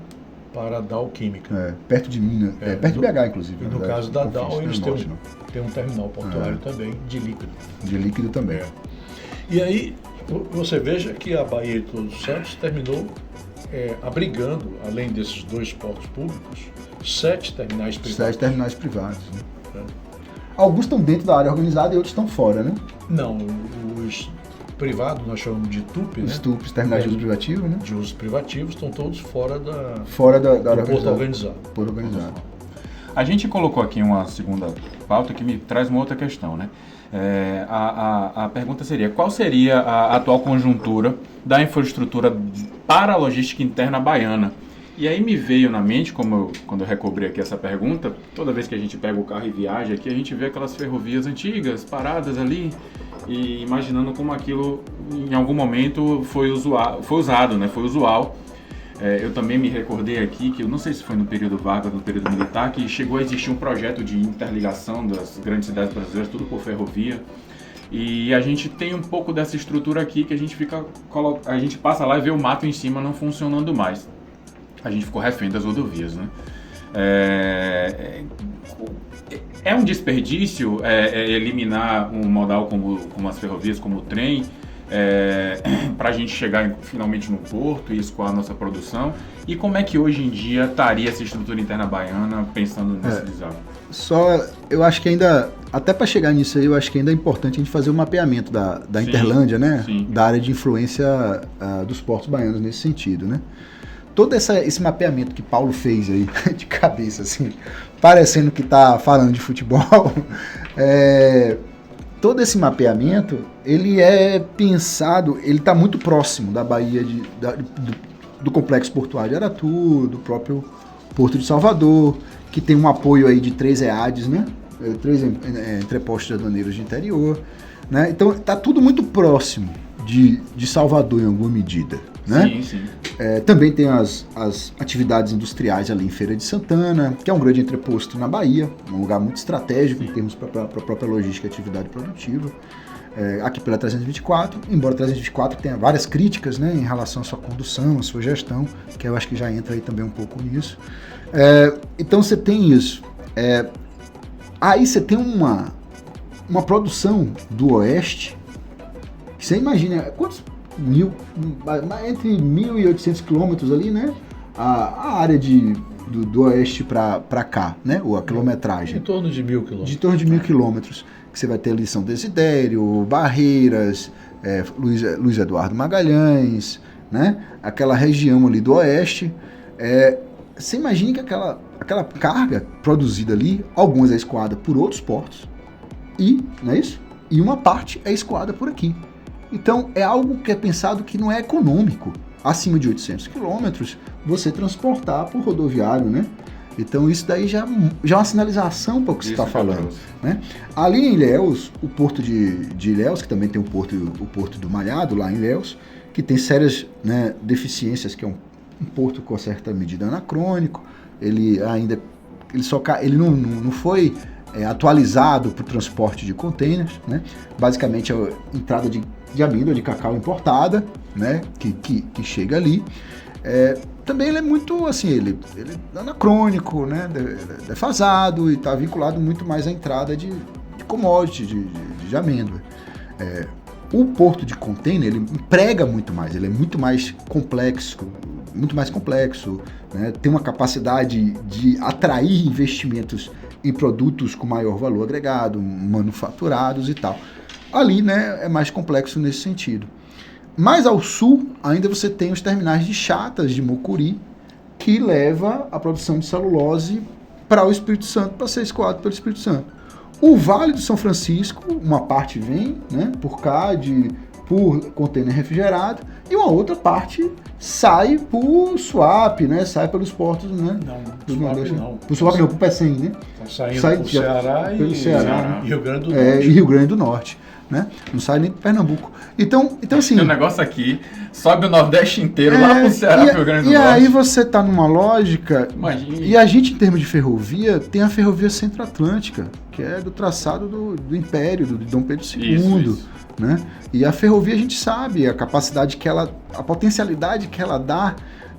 para a Dow Química. Perto de Minas, perto de BH, inclusive. E no caso da Dow, eles têm um terminal portuário também, de líquido. De líquido também. E aí, você veja que a Baía de Todos os Santos terminou abrigando, além desses 2 portos públicos, 7 terminais privados. 7 terminais privados. Né? Alguns estão dentro da área organizada e outros estão fora, né? Não, os privados nós chamamos de TUP, os TUPs, terminais de uso privativo, né? De uso privativo, estão todos fora da área porto organizado. Porto organizado. A gente colocou aqui uma segunda pauta que me traz uma outra questão, né? A pergunta seria, qual seria a atual conjuntura da infraestrutura para a logística interna baiana? E aí me veio na mente, quando eu recobrei aqui essa pergunta, toda vez que a gente pega o carro e viaja aqui, a gente vê aquelas ferrovias antigas, paradas ali, e imaginando como aquilo em algum momento foi usado, né? Foi usual. Eu também me recordei aqui que, eu não sei se foi no período Vargas, no período militar, que chegou a existir um projeto de interligação das grandes cidades brasileiras, tudo por ferrovia. E a gente tem um pouco dessa estrutura aqui que a gente passa lá e vê o mato em cima não funcionando mais. A gente ficou refém das rodovias, né? É um desperdício eliminar um modal como as ferrovias, como o trem, para a gente chegar finalmente no porto e escoar a nossa produção? E como é que hoje em dia estaria essa estrutura interna baiana pensando nesse desafio? Eu acho que ainda, até para chegar nisso aí, eu acho que ainda é importante a gente fazer um mapeamento da Interlândia, né? Sim. Da área de influência dos portos baianos nesse sentido, né? Todo esse mapeamento que Paulo fez aí, de cabeça, assim, parecendo que está falando de futebol, todo esse mapeamento, ele é pensado, ele está muito próximo da Baía do complexo portuário de Aratu, do próprio Porto de Salvador, que tem um apoio aí de 3 EADs, né? 3 entrepostos aduaneiros de interior, né? Então está tudo muito próximo de Salvador em alguma medida, né? Sim, sim. Também tem as atividades industriais ali em Feira de Santana, que é um grande entreposto na Bahia, um lugar muito estratégico em termos para a própria logística e atividade produtiva. Aqui pela 324, embora a 324 tenha várias críticas, né, em relação à sua condução, à sua gestão, que eu acho que já entra aí também um pouco nisso. Então você tem isso. Aí você tem uma produção do Oeste, que você imagina, quantos entre 1.800 quilômetros ali, né, a área do Oeste para cá, né, ou a quilometragem. Em torno de 1.000 quilômetros. De torno de 1.000 quilômetros. Que você vai ter ali São Desidério, Barreiras, Luiz Eduardo Magalhães, né? Aquela região ali do Oeste. Você imagina que aquela carga produzida ali, algumas é escoada por outros portos, não é isso? E uma parte é escoada por aqui. Então é algo que é pensado que não é econômico, acima de 800 quilômetros, você transportar por rodoviário, né? Então isso daí já é uma sinalização para o que você está falando, né? Ali em Ilhéus, o porto de Ilhéus, que também tem o porto do Malhado, lá em Ilhéus, que tem sérias, né, deficiências, que é um porto com certa medida anacrônico, ele não foi atualizado para o transporte de contêineres, né? Basicamente a entrada de amêndoa, de cacau importada, né, que chega ali. Também ele é muito, assim, ele é anacrônico, né, defasado, e está vinculado muito mais à entrada de commodity, de amêndoa. O porto de container, ele emprega muito mais, ele é muito mais complexo, né, tem uma capacidade de atrair investimentos em produtos com maior valor agregado, manufaturados e tal. Ali, né, é mais complexo nesse sentido. Mais ao sul, ainda você tem os terminais de Chatas de Mucuri, que leva a produção de celulose para o Espírito Santo, para ser escoado pelo Espírito Santo. O Vale do São Francisco, uma parte vem, né, por cá, por contêiner refrigerado, e uma outra parte sai por swap, né, sai pelos portos, né? Por swap não, por Pecém, né? Saindo pelo Ceará e Rio Grande do Norte. E Rio Grande do Norte. Né? Não sai nem para Pernambuco. Então assim... Tem um negócio aqui, sobe o Nordeste inteiro, lá pro Ceará, pro Rio Grande do Norte. E aí você tá numa lógica... Imagine. E a gente, em termos de ferrovia, tem a ferrovia Centro-Atlântica, que é do traçado do Império, do Dom Pedro II. Isso. Né? E a ferrovia, a gente sabe a capacidade a potencialidade que ela dá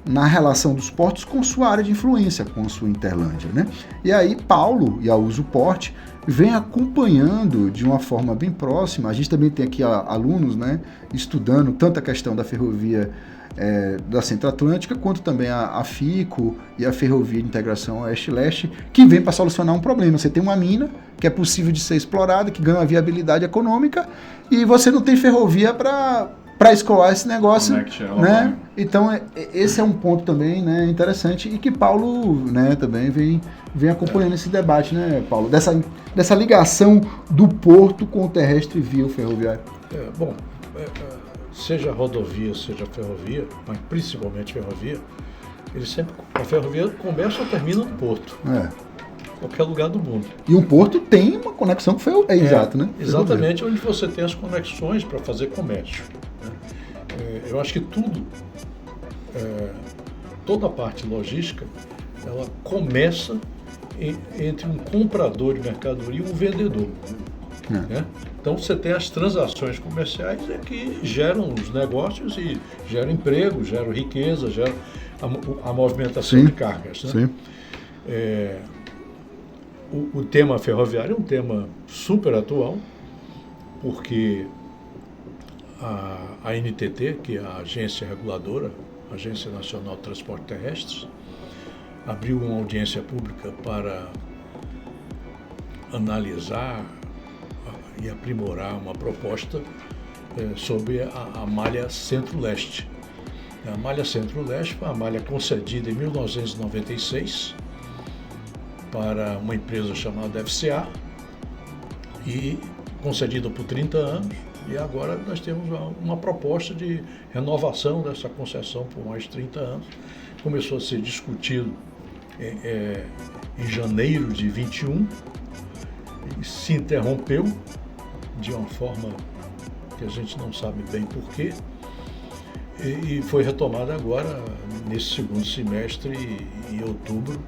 na relação dos portos com sua área de influência, com a sua Interlândia, né? E aí Paulo e a Usuporte vem acompanhando de uma forma bem próxima. A gente também tem aqui alunos, né, estudando tanto a questão da ferrovia da Centro-Atlântica, quanto também a FICO e a Ferrovia de Integração Oeste-Leste, que vem para solucionar um problema. Você tem uma mina que é possível de ser explorada, que ganha uma viabilidade econômica, e você não tem ferrovia para escoar esse negócio, né? Então esse é um ponto também, né, interessante, e que Paulo, né, também vem acompanhando esse debate, né, Paulo, dessa ligação do porto com o terrestre via o ferroviário. Seja rodovia, seja ferrovia, mas principalmente ferrovia, a ferrovia começa ou termina no porto. Qualquer lugar do mundo. E um porto tem uma conexão com o ferroviário, exato, né? Exatamente, onde você tem as conexões para fazer comércio. Eu acho que toda a parte logística, ela começa entre um comprador de mercadoria e um vendedor. Né? Então você tem as transações comerciais que geram os negócios e geram emprego, geram riqueza, geram a movimentação de cargas. Né? O tema ferroviário é um tema super atual, porque a NTT, que é a agência reguladora, Agência Nacional de Transporte Terrestre, abriu uma audiência pública para analisar e aprimorar uma proposta sobre a malha Centro-Leste. A malha Centro-Leste foi uma malha concedida em 1996 para uma empresa chamada FCA e concedida por 30 anos, e agora nós temos uma proposta de renovação dessa concessão por mais 30 anos. Começou a ser discutido em janeiro de 21, se interrompeu de uma forma que a gente não sabe bem porquê, e foi retomada agora nesse segundo semestre, em outubro,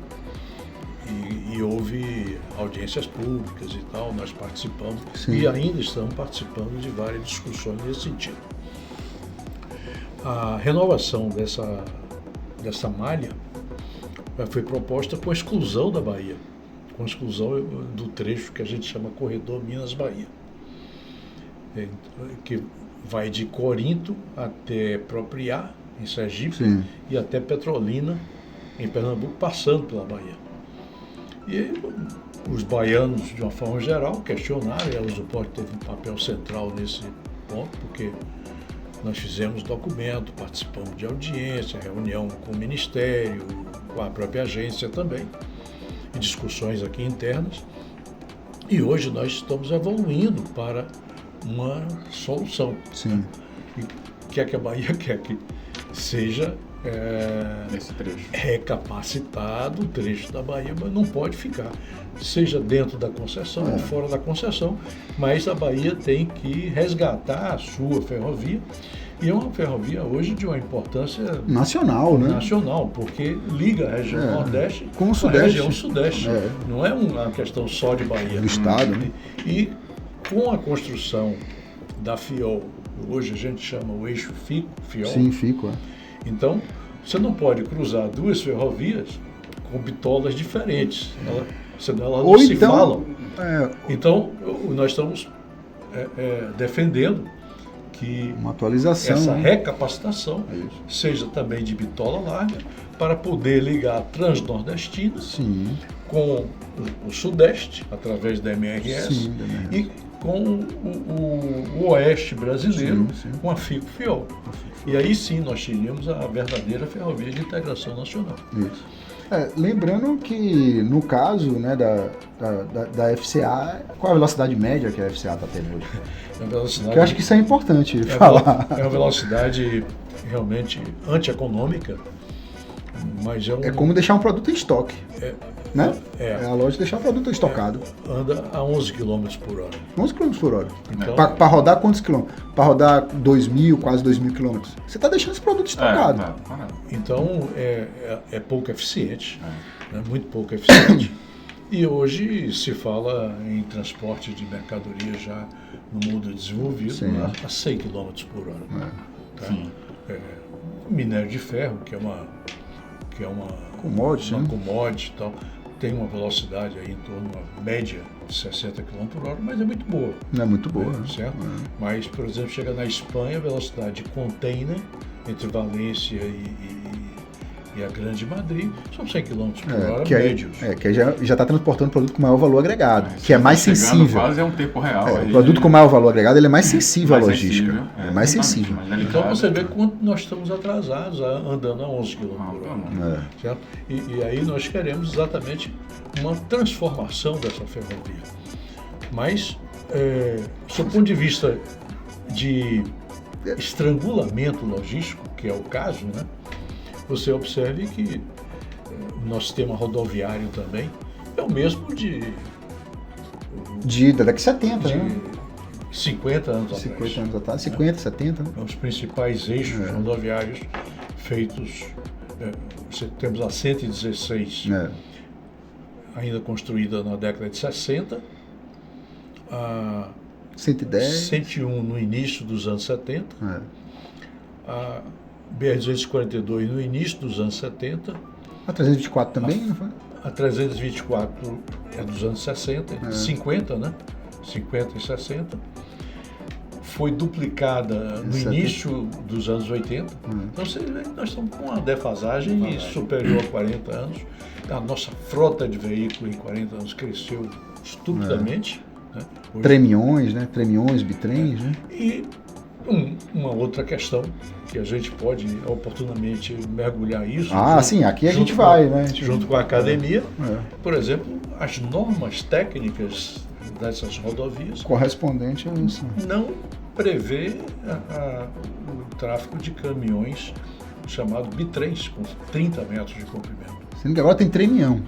e houve audiências públicas e tal, nós participamos. Sim. E ainda estamos participando de várias discussões nesse sentido. A renovação dessa malha foi proposta com a exclusão da Bahia, com a exclusão do trecho que a gente chama Corredor Minas-Bahia, que vai de Corinto até Propriá, em Sergipe, sim, e até Petrolina, em Pernambuco, passando pela Bahia. E os baianos, de uma forma geral, questionaram, e a Usuporte teve um papel central nesse ponto, porque nós fizemos documento, participamos de audiência, reunião com o Ministério, com a própria agência também, e discussões aqui internas. E hoje nós estamos evoluindo para uma solução. Sim. E o que é que a Bahia quer? Que seja nesse trecho recapacitado o trecho da Bahia, mas não pode ficar, seja dentro da concessão ou fora da concessão, mas a Bahia tem que resgatar a sua ferrovia, e é uma ferrovia hoje de uma importância nacional, né? Nacional, porque liga a região Nordeste com a região Sudeste. Não é uma questão só de Bahia. Do Estado, né? E com a construção da FIOL, hoje a gente chama o eixo FIOL. Sim, FICO. Então, você não pode cruzar duas ferrovias com bitolas diferentes, senão elas não se falam. Então, nós estamos defendendo que uma atualização, essa recapacitação seja também de bitola larga, para poder ligar a Transnordestina com o Sudeste, através da MRS, e com o Oeste brasileiro, com a FICO-FIOL. E aí sim nós teríamos a verdadeira ferrovia de integração nacional. Isso. Lembrando que no caso, né, da FCA, qual a velocidade média que a FCA está tendo hoje? Que eu acho que isso é importante falar. É uma velocidade realmente antieconômica, mas é como deixar um produto em estoque. Né? É a lógica de deixar o produto estocado. Anda a 11 km por hora. 11 km por hora. Então, para rodar quantos quilômetros? Para rodar 2.000, quase 2.000 quilômetros. Você está deixando esse produto estocado. Então, é pouco eficiente, né? Muito pouco eficiente. E hoje se fala em transporte de mercadoria já no mundo desenvolvido a 100 km por hora. Tá? Minério de ferro, que é uma commodity e tal, tem uma velocidade aí em torno de uma média de 60 km por hora, mas é muito boa. É muito boa. Certo? Mas, por exemplo, chega na Espanha, a velocidade de container entre Valência e a Grande Madrid são 100 km por hora médios. Que aí já está transportando produto com maior valor agregado, que é mais sensível. Quase é um tempo real. O produto com maior valor agregado ele é mais sensível à logística. É mais sensível. Então você vê quanto nós estamos atrasados andando a 11 km por hora. Certo? E aí nós queremos exatamente uma transformação dessa ferrovia. Mas, do ponto de vista de estrangulamento logístico, que é o caso, né? Você observe que o nosso sistema rodoviário também é o mesmo da década de 70, né? 50 anos atrás. 50, 70. Né? Os principais eixos rodoviários feitos, temos a 116, ainda construída na década de 60, a 110, 101 no início dos anos 70, a BR-242 no início dos anos 70. A 324 também, não foi? A 324 é dos anos 60, 50, né? 50 e 60. Foi duplicada no início dos anos 80. Então, você vê que nós estamos com uma defasagem superior a 40 anos. A nossa frota de veículos em 40 anos cresceu estupidamente. Né? Tremiões, né? Tremiões, bitrens, né? E uma outra questão que a gente pode oportunamente mergulhar isso. Sim, aqui a gente vai, né? Junto com a academia. Por exemplo, as normas técnicas dessas rodovias correspondente a isso não prevê o tráfego de caminhões chamado bitrens, com 30 metros de comprimento. Sendo que agora tem tremião.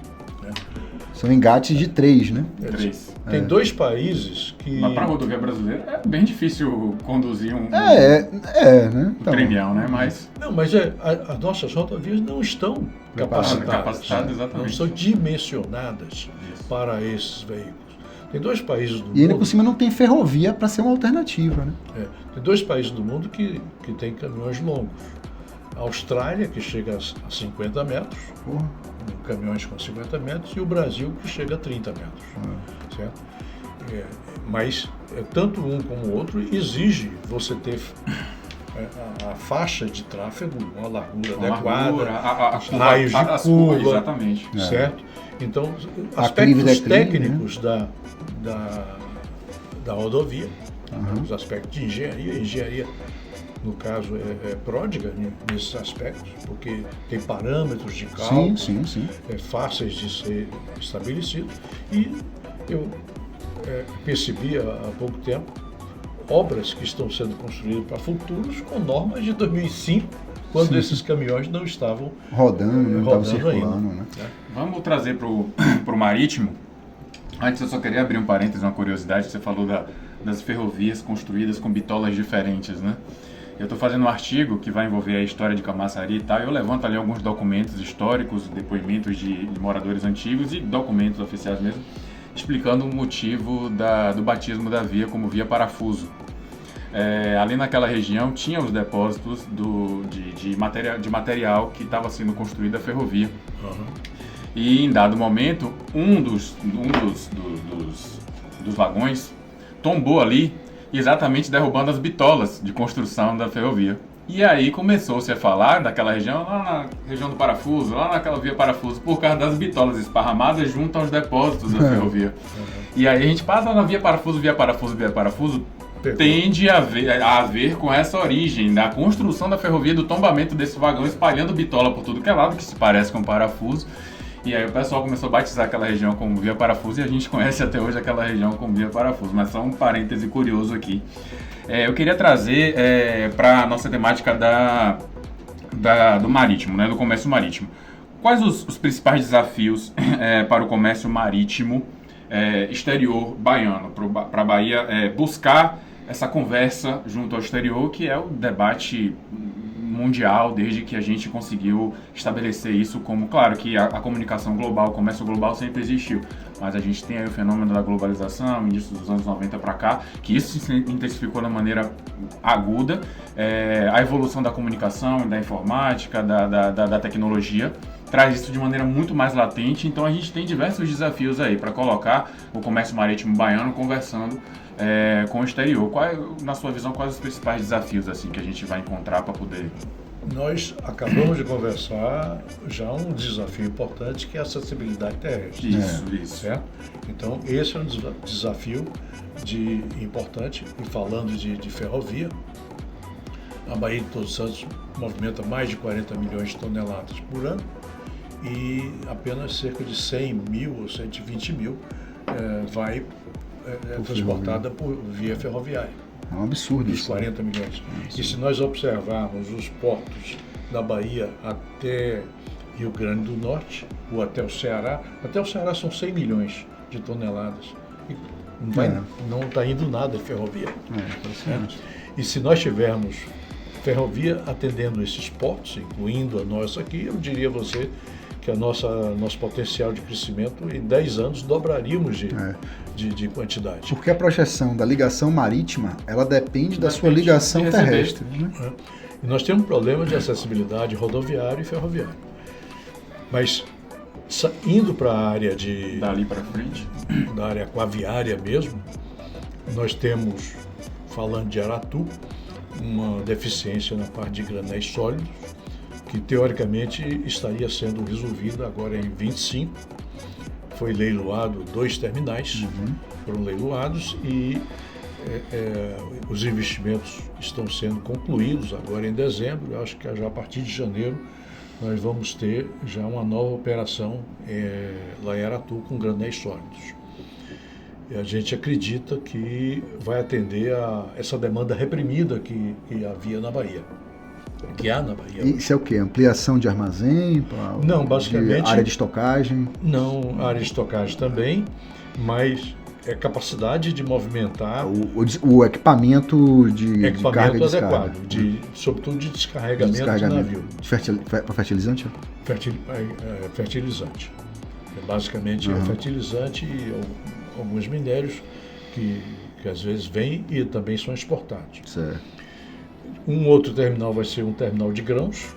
São engates de 3, né? 3. Tem 2 países que... Mas para a rodovia brasileira é bem difícil conduzir um né? Então, tremião, né? Mas Não, mas as nossas rodovias não estão capacitadas, exatamente. não estão dimensionadas para esses veículos. Tem 2 países do e ainda mundo... por cima não tem ferrovia para ser uma alternativa, né? Tem 2 países do mundo que tem caminhões longos. A Austrália, que chega a 50 metros, Porra. caminhões com 50 metros, e o Brasil, que chega a 30 metros. Certo? Mas tanto um como o outro exige você ter a faixa de tráfego, uma largura adequada, raios de curva, exatamente. certo? Então, A aspectos declive, técnicos da rodovia, os aspectos de engenharia, no caso, é pródiga nesses aspectos, porque tem parâmetros de cálculo Sim. fáceis de ser estabelecidos. E eu percebi há pouco tempo obras que estão sendo construídas para futuros com normas de 2005, quando esses caminhões não estavam rodando, não estavam circulando, ainda. né? Vamos trazer para o marítimo. Antes eu só queria abrir um parênteses, uma curiosidade, que você falou das ferrovias construídas com bitolas diferentes, né? Eu estou fazendo um artigo que vai envolver a história de Camaçari e tal, e eu levanto ali alguns documentos históricos, depoimentos de moradores antigos e documentos oficiais mesmo, explicando o motivo do batismo da via como via parafuso. Ali naquela região tinha os depósitos de material que estava sendo construída a ferrovia. E em dado momento, um dos vagões tombou ali, exatamente derrubando as bitolas de construção da ferrovia. E aí começou-se a falar daquela região, lá na região do parafuso, lá naquela via parafuso, por causa das bitolas esparramadas junto aos depósitos da ferrovia. E aí a gente passa na via parafuso, tende a ver com essa origem da construção da ferrovia, do tombamento desse vagão espalhando bitola por tudo que é lado, que se parece com parafuso. E aí o pessoal começou a batizar aquela região como via parafuso e a gente conhece até hoje aquela região como via parafuso. Mas só um parêntese curioso aqui. Eu queria trazer para a nossa temática do marítimo, né, do comércio marítimo. Quais os principais desafios para o comércio marítimo exterior baiano, para a Bahia buscar essa conversa junto ao exterior, que é o debate mundial, desde que a gente conseguiu estabelecer isso como, claro que a comunicação global, o comércio global sempre existiu, mas a gente tem aí o fenômeno da globalização, início dos anos 90 para cá, que isso se intensificou de maneira aguda, a evolução da comunicação, da informática, da tecnologia, traz isso de maneira muito mais latente, então a gente tem diversos desafios aí para colocar o comércio marítimo baiano conversando com o exterior. Na sua visão, quais os principais desafios assim que a gente vai encontrar para poder... Nós acabamos de conversar já um desafio importante, que é a acessibilidade terrestre. Isso. Certo? Então, esse é um desafio importante. E falando de ferrovia, a Baía de Todos Santos movimenta mais de 40 milhões de toneladas por ano e apenas cerca de 100 mil ou 120 mil vai transportada por via ferroviária. É um absurdo dos isso. 40 milhões. E se nós observarmos os portos da Bahia até Rio Grande do Norte, ou até o Ceará são 100 milhões de toneladas. E não está indo nada de ferrovia. E se nós tivermos ferrovia atendendo esses portos, incluindo a nossa aqui, eu diria a você que nosso potencial de crescimento em 10 anos dobraríamos de quantidade. Porque a projeção da ligação marítima, ela depende da sua ligação terrestre. Né? E nós temos um problema de acessibilidade rodoviária e ferroviária. Mas indo para a área dali para frente, da área aquaviária mesmo, nós temos, falando de Aratu, uma deficiência na parte de granéis sólidos, que teoricamente estaria sendo resolvida agora em 25. Foi leiloado 2 terminais, foram leiloados e os investimentos estão sendo concluídos agora em dezembro. Eu acho que já a partir de janeiro nós vamos ter já uma nova operação lá em Aratu com granéis sólidos. E a gente acredita que vai atender a essa demanda reprimida que havia na Bahia. que há na Bahia. Isso é o quê? Ampliação de armazém? Não, basicamente... área de estocagem? Não, área de estocagem também, mas é capacidade de movimentar... O equipamento de carga e descarga. Adequado, sobretudo de descarregamento de navio. Para fertilizante? Fertilizante. Basicamente é fertilizante e alguns minérios que às vezes vêm e também são exportados. Certo. Um outro terminal vai ser um terminal de grãos,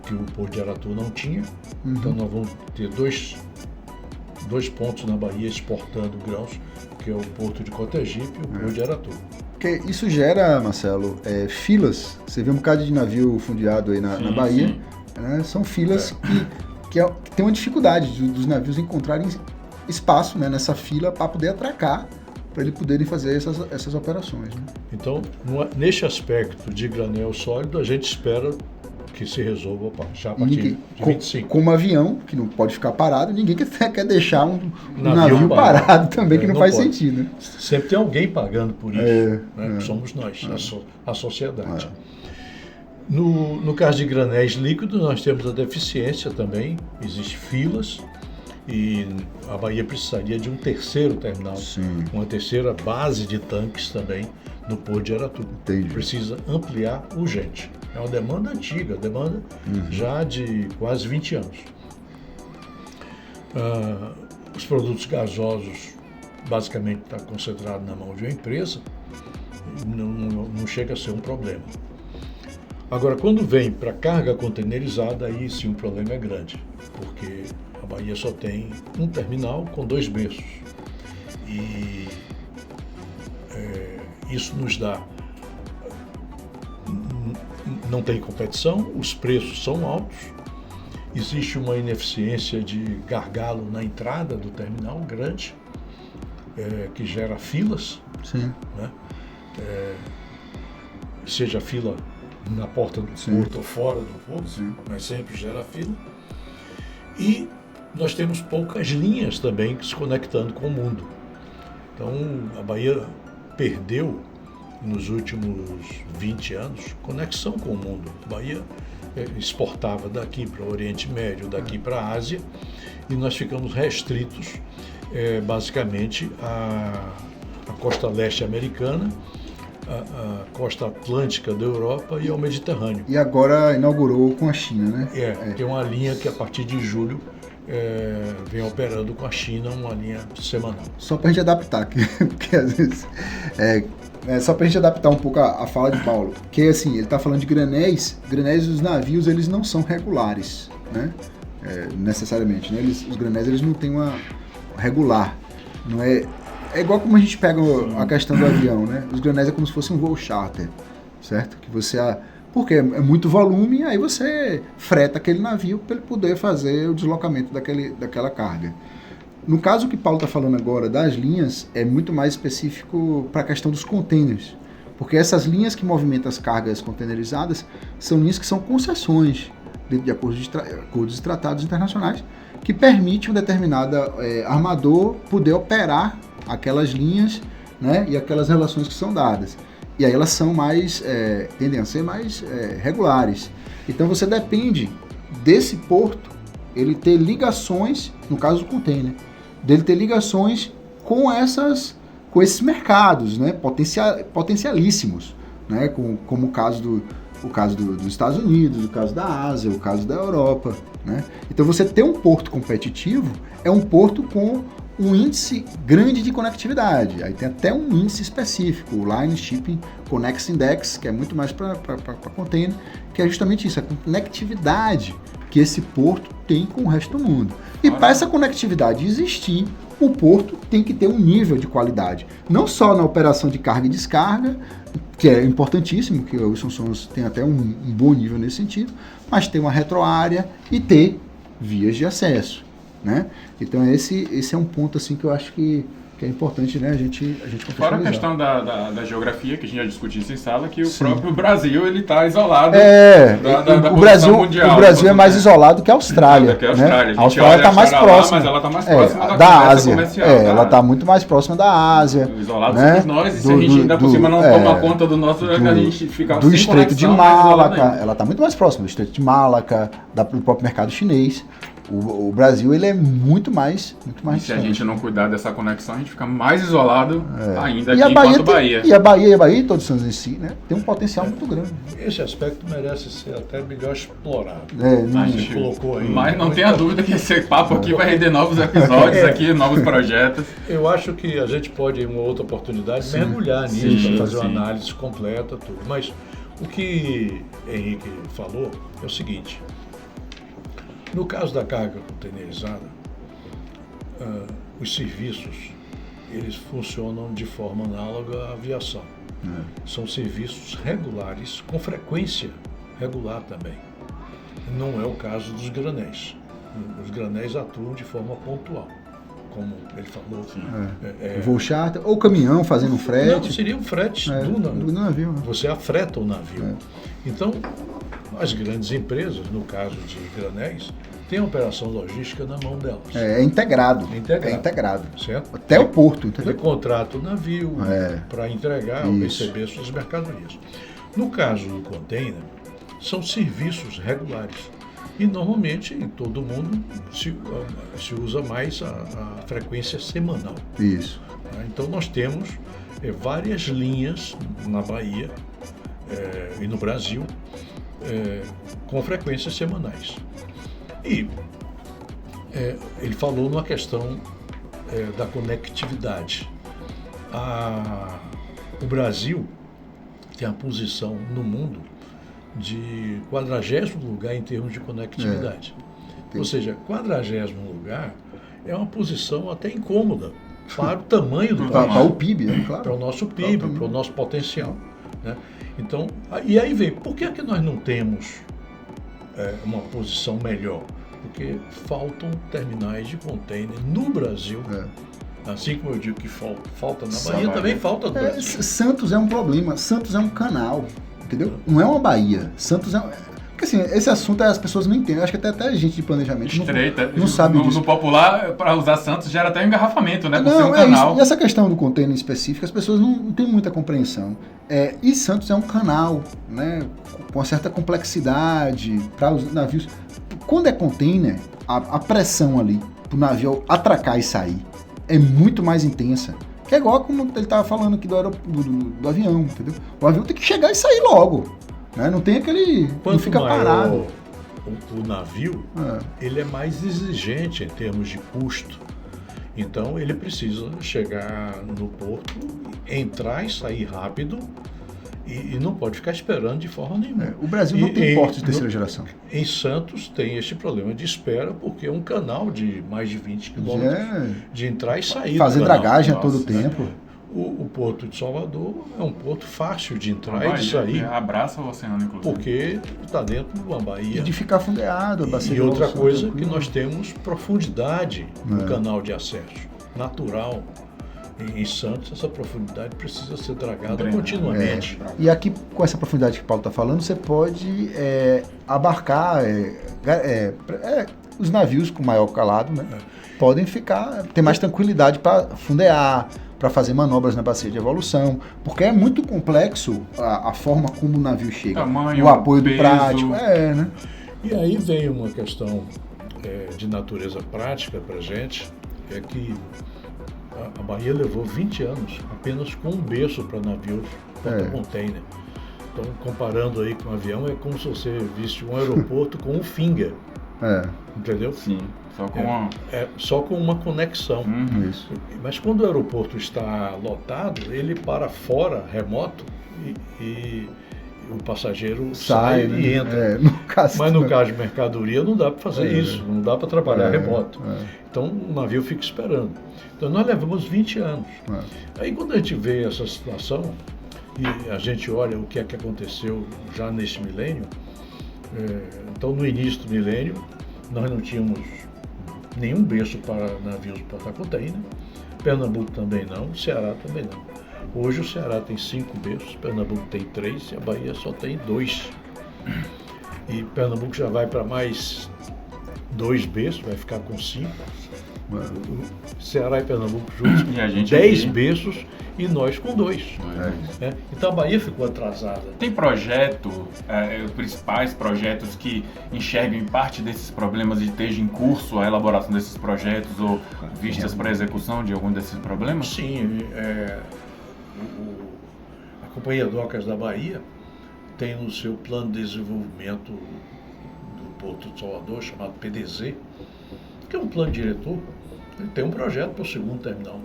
que o Porto de Aratu não tinha. Então nós vamos ter dois pontos na Bahia exportando grãos, que é o Porto de Cotegipe e o Porto de Aratu. Porque isso gera, Marcelo, filas. Você vê um bocado de navio fundeado aí na Bahia. Né? São filas que tem uma dificuldade dos navios encontrarem espaço, né, nessa fila para poder atracar, para eles poderem fazer essas operações. Né? Então, neste aspecto de granel sólido, a gente espera que se resolva já a partir de 25. Como avião, que não pode ficar parado, ninguém quer deixar um navio parado também, que não faz sentido. Né? Sempre tem alguém pagando por isso, que somos nós, a sociedade. No caso de granéis líquidos, nós temos a deficiência também, existem filas, e a Bahia precisaria de um terceiro terminal, uma terceira base de tanques também no Porto de Aratu. Precisa ampliar urgente. É uma demanda antiga, demanda já de quase 20 anos. Os produtos gasosos basicamente está concentrado na mão de uma empresa, não chega a ser um problema. Agora, quando vem para carga containerizada, aí sim o problema é grande, porque a Bahia só tem um terminal com 2 berços. E isso nos dá... Não tem competição, os preços são altos, existe uma ineficiência de gargalo na entrada do terminal grande, que gera filas, né? Seja fila na porta do porto ou fora do porto, mas sempre gera fila. E nós temos poucas linhas também se conectando com o mundo. Então, a Bahia perdeu, nos últimos 20 anos, conexão com o mundo. A Bahia exportava daqui para o Oriente Médio, daqui para a Ásia, e nós ficamos restritos, basicamente, à costa leste americana, a costa atlântica da Europa e ao Mediterrâneo. E agora inaugurou com a China, né? Tem uma linha que a partir de julho vem operando com a China, uma linha semanal. Só para a gente adaptar, porque às vezes... só para a gente adaptar um pouco a fala de Paulo, que assim, ele está falando de granéis dos navios, eles não são regulares, né? Necessariamente, né? Os granéis, eles não têm uma regular, não é igual como a gente pega a questão do avião, né? Os granéis é como se fosse um voo charter, certo? Que você, porque é muito volume, aí você freta aquele navio para ele poder fazer o deslocamento daquela carga. No caso que Paulo está falando agora das linhas, é muito mais específico para a questão dos containers, porque essas linhas que movimentam as cargas containerizadas são linhas que são concessões dentro de acordos e tratados internacionais que permitem um determinado armador poder operar aquelas linhas, né, e aquelas relações que são dadas. E aí elas são tendem a ser mais regulares. Então você depende desse porto, ele ter ligações, no caso do container, dele ter ligações com esses mercados, né, potencialíssimos, né, como o caso dos Estados Unidos, o caso da Ásia, o caso da Europa, né? Então você ter um porto competitivo é um porto com um índice grande de conectividade. Aí tem até um índice específico, o Line Shipping Connex Index, que é muito mais para container, que é justamente isso, a conectividade que esse porto tem com o resto do mundo. E para essa conectividade existir, o porto tem que ter um nível de qualidade, não só na operação de carga e descarga, que é importantíssimo, que o Wilson Sons tem até um bom nível nesse sentido, mas ter uma retroárea e ter vias de acesso, né? Então esse é um ponto assim que eu acho que que é importante, né, a gente Fora a questão da geografia, que a gente já discutiu isso em sala, que o próprio Brasil está isolado da o Brasil, mundial. O Brasil é mais isolado que a Austrália. Que a Austrália, né? A Austrália está mais próxima. Mas ela está mais próxima da Ásia. Comercial. Ela está muito mais próxima da Ásia. Isolado né? somos nós, e se a gente ainda por cima não toma conta do nosso, a gente fica do sem Estreito de conexão, Malaca. Ela está muito mais próxima do Estreito de Malaca, do próprio mercado chinês. O Brasil, ele é muito mais e se a gente não cuidar dessa conexão, a gente fica mais isolado ainda e aqui enquanto Bahia. E a Bahia, todos Santos em si, né, tem um potencial muito grande. Esse aspecto merece ser até melhor explorado. A gente colocou aí. Mas não tenha dúvida que esse papo aqui vai render novos episódios, aqui, novos projetos. Eu acho que a gente pode, em uma outra oportunidade, mergulhar nisso, para fazer uma análise completa, tudo. Mas o que Henrique falou é o seguinte. No caso da carga containerizada, os serviços, eles funcionam de forma análoga à aviação. São serviços regulares, com frequência regular também. Não é o caso dos granéis. Os granéis atuam de forma pontual, como ele falou. Voo charter ou caminhão fazendo frete. Não, seria um frete do navio. Né? Você afreta o navio. Então, as grandes empresas, no caso de granéis, têm a operação logística na mão delas. É integrado. É integrado. Certo? Até o porto. Ele contrata o navio para entregar ou receber suas mercadorias. No caso do container, são serviços regulares. E normalmente em todo mundo se usa mais a frequência semanal. Isso. Então nós temos várias linhas na Bahia e no Brasil com frequências semanais. E ele falou numa questão da conectividade. O Brasil tem a posição no mundo de 40º lugar em termos de conectividade. Ou seja, 40º lugar é uma posição até incômoda para o tamanho do país. Para o PIB, claro. Para o nosso PIB, para o nosso potencial. Né? Então, e aí vem, por que nós não temos uma posição melhor? Porque faltam terminais de container no Brasil. Assim como eu digo que falta na Bahia, também falta no Brasil. Santos é um problema, Santos é um canal, entendeu? Não é uma Bahia. Santos é... Porque assim, esse assunto as pessoas não entendem. Eu acho que até a gente de planejamento não sabe disso. No popular, para usar Santos, gera até um engarrafamento, né? Por ser um canal. Isso. E essa questão do container específico, as pessoas não têm muita compreensão. E Santos é um canal, né? Com uma certa complexidade para os navios. Quando é container, a pressão ali para o navio atracar e sair é muito mais intensa. Que é igual como ele estava falando aqui do avião, entendeu? O avião tem que chegar e sair logo. Né? Não tem aquele... Quanto não fica parado. O navio, ele é mais exigente em termos de custo. Então, ele precisa chegar no porto, entrar e sair rápido e não pode ficar esperando de forma nenhuma. O Brasil não tem portos de terceira geração. Em Santos tem este problema de espera, porque é um canal de mais de 20 quilômetros de entrar e sair. Fazer dragagem a todo tempo. O Porto de Salvador é um porto fácil de entrar e de sair. Abraça o oceano, inclusive. Porque está dentro de uma baía. E de ficar fundeado. E outra coisa que nós temos profundidade no canal de acesso natural. Em Santos, essa profundidade precisa ser dragada continuamente. E aqui, com essa profundidade que o Paulo está falando, você pode abarcar os navios com maior calado, né? Podem ter mais tranquilidade para fundear, para fazer manobras na bacia de evolução, porque é muito complexo a forma como o navio chega, tamanho, o apoio peso. Do prático, né? E aí vem uma questão de natureza prática para a gente, é que a Bahia levou 20 anos apenas com um berço para navios container. Então, comparando aí com um avião, é como se você visse um aeroporto com um finger. Entendeu? Sim. Só com uma conexão. Isso. Mas quando o aeroporto está lotado, ele para fora, remoto, e o passageiro sai e entra. Mas no caso de mercadoria não dá para fazer isso, não dá para trabalhar remoto. Então o navio fica esperando. Então nós levamos 20 anos. Aí quando a gente vê essa situação, e a gente olha o que é que aconteceu já nesse milênio, então no início do milênio, nós não tínhamos nenhum berço para navios porta-container. Pernambuco também não, o Ceará também não. Hoje o Ceará tem 5 berços, Pernambuco tem 3 e a Bahia só tem 2. E Pernambuco já vai para mais 2 berços, vai ficar com 5. Ceará e Pernambuco juntos, E a gente 10 aqui? berços e nós com 2. Né? Então a Bahia ficou atrasada. Tem projeto, principais projetos que enxergam em parte desses problemas e esteja em curso a elaboração desses projetos ou vistas para a execução de algum desses problemas? Sim, a Companhia Docas da Bahia tem no seu plano de desenvolvimento do Porto de Salvador, chamado PDZ, que é um plano diretor. Ele tem um projeto para o segundo terminal.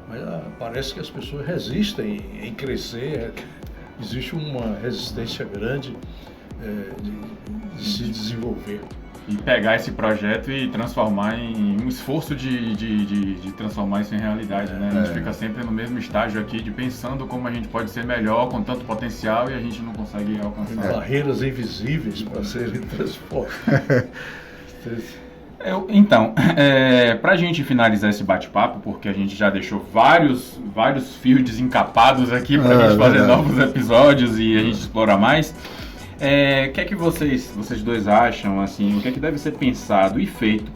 Mas parece que as pessoas resistem em crescer, existe uma resistência grande de se desenvolver. E pegar esse projeto e transformar em um esforço de transformar isso em realidade, né? A gente fica sempre no mesmo estágio aqui de pensando como a gente pode ser melhor com tanto potencial e a gente não consegue alcançar. Barreiras invisíveis para serem transformadas. Então, para a gente finalizar esse bate-papo, porque a gente já deixou vários fios desencapados aqui para a gente fazer novos episódios e a gente explorar mais, o que é que vocês dois acham, assim, o que é que deve ser pensado e feito,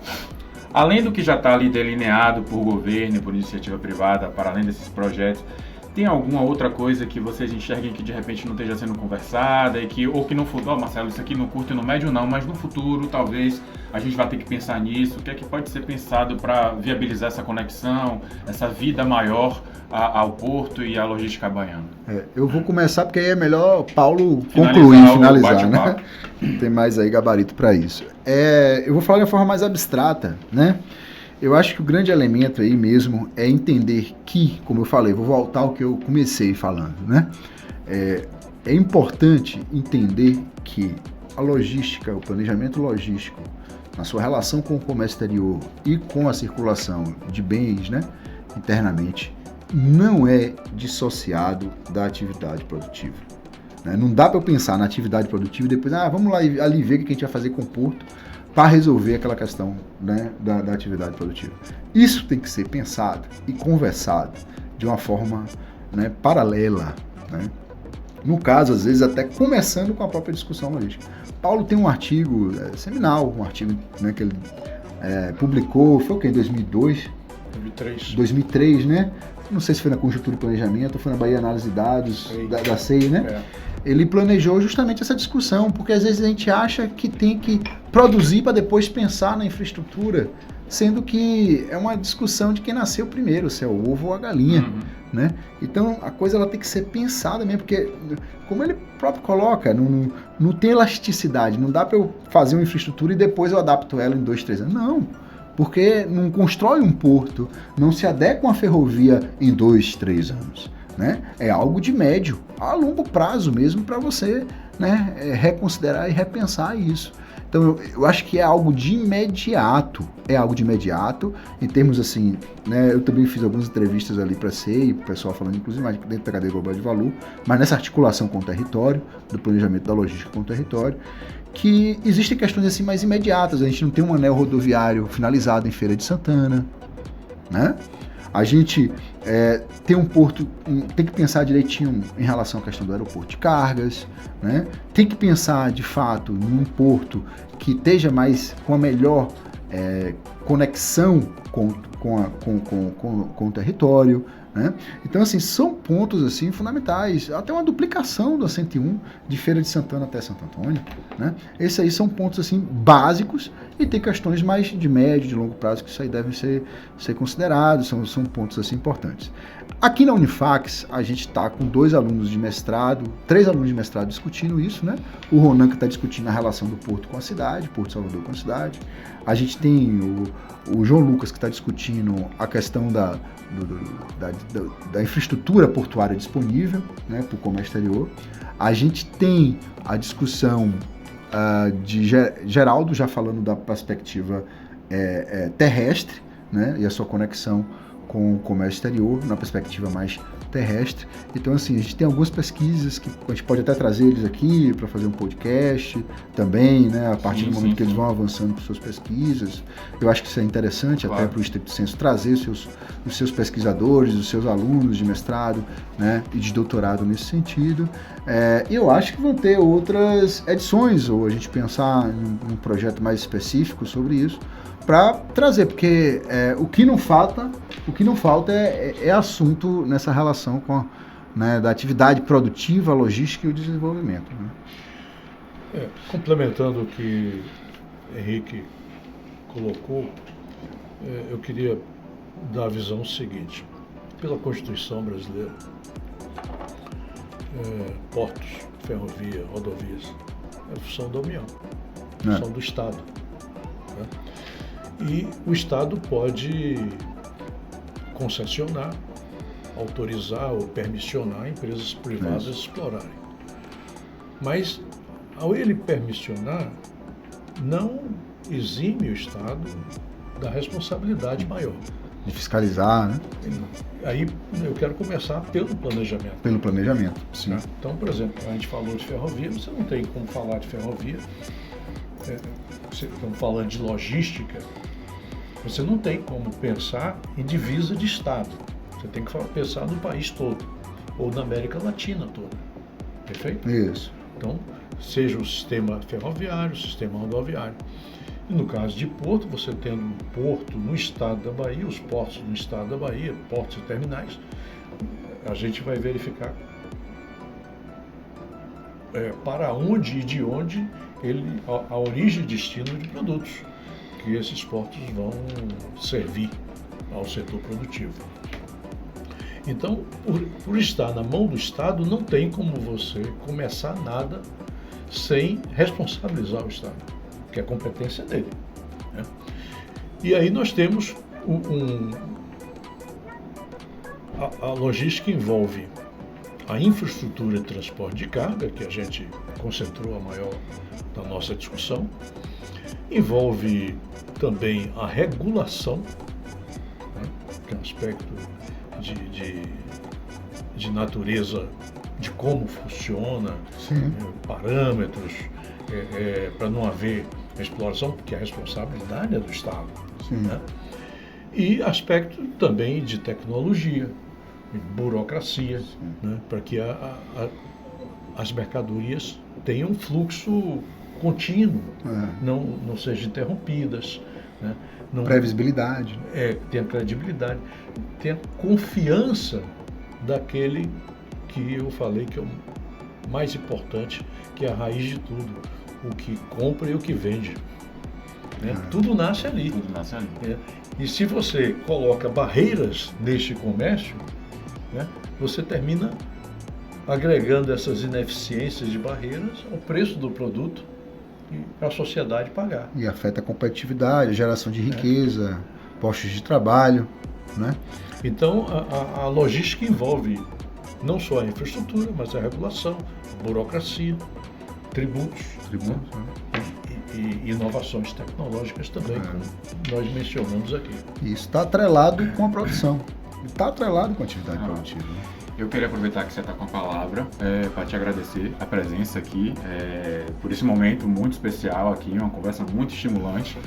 além do que já está ali delineado por governo e por iniciativa privada, para além desses projetos? Tem alguma outra coisa que vocês enxerguem que de repente não esteja sendo conversada ou que no futuro, Marcelo, isso aqui no curto e no médio não, mas no futuro talvez a gente vai ter que pensar nisso? O que é que pode ser pensado para viabilizar essa conexão, essa vida maior ao porto e à logística baiana? Eu vou começar porque aí é melhor Paulo finalizar, né? Tem mais aí gabarito para isso. Eu vou falar de uma forma mais abstrata, né? Eu acho que o grande elemento aí mesmo é entender que, como eu falei, vou voltar ao que eu comecei falando, né? É importante entender que a logística, o planejamento logístico, na sua relação com o comércio exterior e com a circulação de bens, né, internamente, não é dissociado da atividade produtiva. Né? Não dá para eu pensar na atividade produtiva e depois, vamos lá ali ver o que a gente vai fazer com o porto para resolver aquela questão, né, da atividade produtiva. Isso tem que ser pensado e conversado de uma forma, né, paralela, né? No caso, às vezes, até começando com a própria discussão logística. Paulo tem um artigo seminal, um artigo, né, que ele publicou, foi o que, em 2002? 2003, né? Não sei se foi na Conjuntura e Planejamento ou foi na Bahia Análise de Dados, da CEI, né? Ele planejou justamente essa discussão, porque às vezes a gente acha que tem que produzir para depois pensar na infraestrutura, sendo que é uma discussão de quem nasceu primeiro, se é o ovo ou a galinha, né? Então a coisa ela tem que ser pensada mesmo, porque como ele próprio coloca, não tem elasticidade, não dá para eu fazer uma infraestrutura e depois eu adapto ela em 2, 3 anos, não. Porque não constrói um porto, não se adequa uma ferrovia em 2, 3 anos. Né? É algo de médio a longo prazo mesmo para você, né, reconsiderar e repensar isso. Então eu acho que é algo de imediato, em termos assim, né, eu também fiz algumas entrevistas ali para CEI, o pessoal falando inclusive mais dentro da cadeia global de valor, mas nessa articulação com o território, do planejamento da logística com o território, que existem questões assim mais imediatas. A gente não tem um anel rodoviário finalizado em Feira de Santana, né? A gente tem um porto, tem que pensar direitinho em relação à questão do aeroporto de cargas, né? Tem que pensar, de fato, num porto que esteja mais com a melhor conexão com o território, né? Então, assim, são pontos assim, fundamentais. Até uma duplicação da 101 de Feira de Santana até Santo Antônio, né? Esses aí são pontos assim, básicos e tem questões mais de médio, de longo prazo que isso aí devem ser considerados, são pontos assim, importantes. Aqui na Unifax, a gente está com 2 alunos de mestrado, 3 alunos de mestrado discutindo isso, né? O Ronan que está discutindo a relação do porto com a cidade, Porto de Salvador com a cidade. A gente tem o João Lucas que está discutindo a questão da infraestrutura portuária disponível, né, para o comércio exterior. A gente tem a discussão de Geraldo já falando da perspectiva terrestre, né, e a sua conexão com o comércio exterior, na perspectiva mais terrestre. Então, assim, a gente tem algumas pesquisas que a gente pode até trazer eles aqui para fazer um podcast também, né, a partir do momento que eles vão avançando com suas pesquisas. Eu acho que isso é interessante, claro, até para o Stricto Sensu trazer os seus pesquisadores, os seus alunos de mestrado, né, e de doutorado nesse sentido. E eu acho que vão ter outras edições, ou a gente pensar em um projeto mais específico sobre isso, para trazer, porque o que não falta é assunto nessa relação com, né, da atividade produtiva, logística e o desenvolvimento. Né? Complementando o que Henrique colocou, eu queria dar a visão seguinte. Pela Constituição brasileira, portos, ferrovia, rodovias, é função da União, função do Estado. Né? E o Estado pode concessionar, autorizar ou permissionar empresas privadas explorarem. Mas, ao ele permissionar, não exime o Estado da responsabilidade maior. De fiscalizar, né? Aí eu quero começar pelo planejamento. Pelo planejamento, sim. Então, por exemplo, a gente falou de ferrovia, você não tem como falar de ferrovia. Estamos falando de logística, você não tem como pensar em divisa de Estado. Você tem que pensar no país todo, ou na América Latina toda. Perfeito? Isso. Então, seja o sistema ferroviário, o sistema rodoviário. E no caso de porto, você tendo um porto no estado da Bahia, os portos no estado da Bahia, portos e terminais, a gente vai verificar para onde e de onde a origem e destino de produtos que esses portos vão servir ao setor produtivo. Então, por estar na mão do Estado, não tem como você começar nada sem responsabilizar o Estado, que a competência é dele. Né? E aí nós temos a logística envolve a infraestrutura de transporte de carga, que a gente concentrou a maior da nossa discussão, envolve também a regulação, né, que é um aspecto de natureza de como funciona, parâmetros, para não haver exploração, porque a responsabilidade é do Estado. Né? E aspecto também de tecnologia, de burocracia, né, para que as mercadorias tenham um fluxo contínuo, não sejam interrompidas. Né? Previsibilidade. Tenha credibilidade, tenha confiança daquele que eu falei que é o mais importante, que é a raiz de tudo, o que compra e o que vende. Né? Tudo nasce ali. Tudo nasce ali. E se você coloca barreiras neste comércio, né, você termina agregando essas ineficiências de barreiras ao preço do produto e para a sociedade pagar. E afeta a competitividade, a geração de riqueza, postos de trabalho, né? Então, a logística envolve não só a infraestrutura, mas a regulação, a burocracia, tributos. E inovações tecnológicas também, como nós mencionamos aqui. Isso está atrelado com a produção, está atrelado com a atividade produtiva. Eu queria aproveitar que você está com a palavra para te agradecer a presença aqui, por esse momento muito especial aqui, uma conversa muito estimulante.